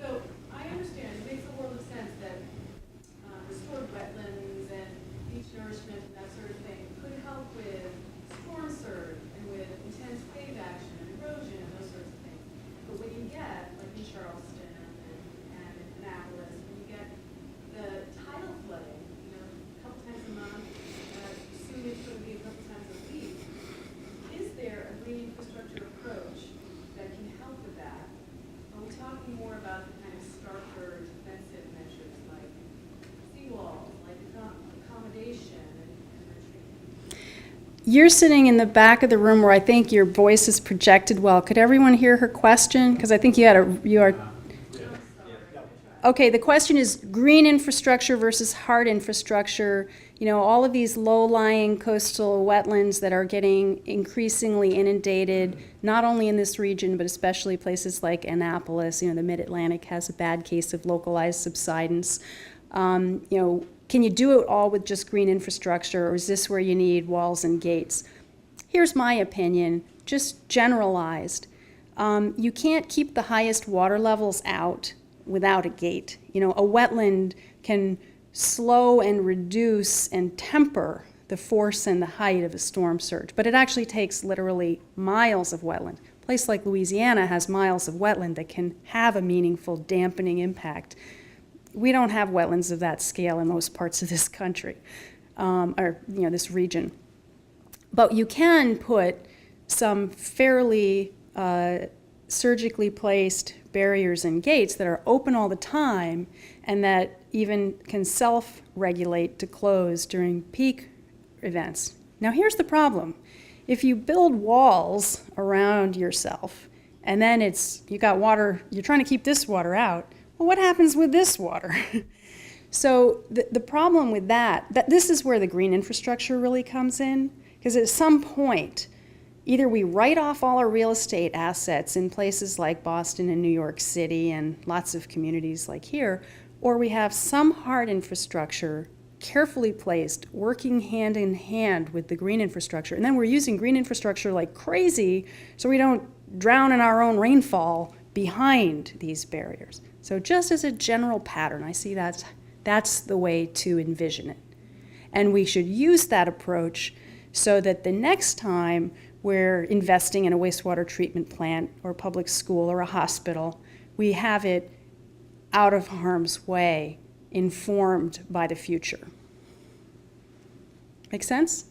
So I understand, it makes a world of sense that restored wetlands and beach nourishment and that sort of thing could help with storm surge and with intense wave action and erosion and those sorts of things. But when you get, like in Charleston and in Annapolis, when you get the tidal flooding, a couple times a month, soon it's going to be a couple times a week, is there a green infrastructure approach that can help with that? Are we talking more about the kind of starker defensive measures like seawalls, like accommodation and retreat? You're sitting in the back of the room where I think your voice is projected well. Could everyone hear her question? Because I think you are. Okay, the question is green infrastructure versus hard infrastructure. All of these low-lying coastal wetlands that are getting increasingly inundated, not only in this region, but especially places like Annapolis. The Mid-Atlantic has a bad case of localized subsidence. Can you do it all with just green infrastructure, or is this where you need walls and gates? Here's my opinion, just generalized. You can't keep the highest water levels out without a gate. A wetland can slow and reduce and temper the force and the height of a storm surge, but it actually takes literally miles of wetland. A place like Louisiana has miles of wetland that can have a meaningful dampening impact. We don't have wetlands of that scale in most parts of this country, or this region. But you can put some fairly surgically placed barriers and gates that are open all the time and that even can self-regulate to close during peak events. Now here's the problem. If you build walls around yourself and then you got water, you're trying to keep this water out, well, what happens with this water? So the problem with that this is where the green infrastructure really comes in, because at some point, either we write off all our real estate assets in places like Boston and New York City and lots of communities like here, or we have some hard infrastructure carefully placed, working hand in hand with the green infrastructure. And then we're using green infrastructure like crazy so we don't drown in our own rainfall behind these barriers. So just as a general pattern, I see that's the way to envision it. And we should use that approach so that the next time we're investing in a wastewater treatment plant or a public school or a hospital, we have it out of harm's way, informed by the future. Make sense?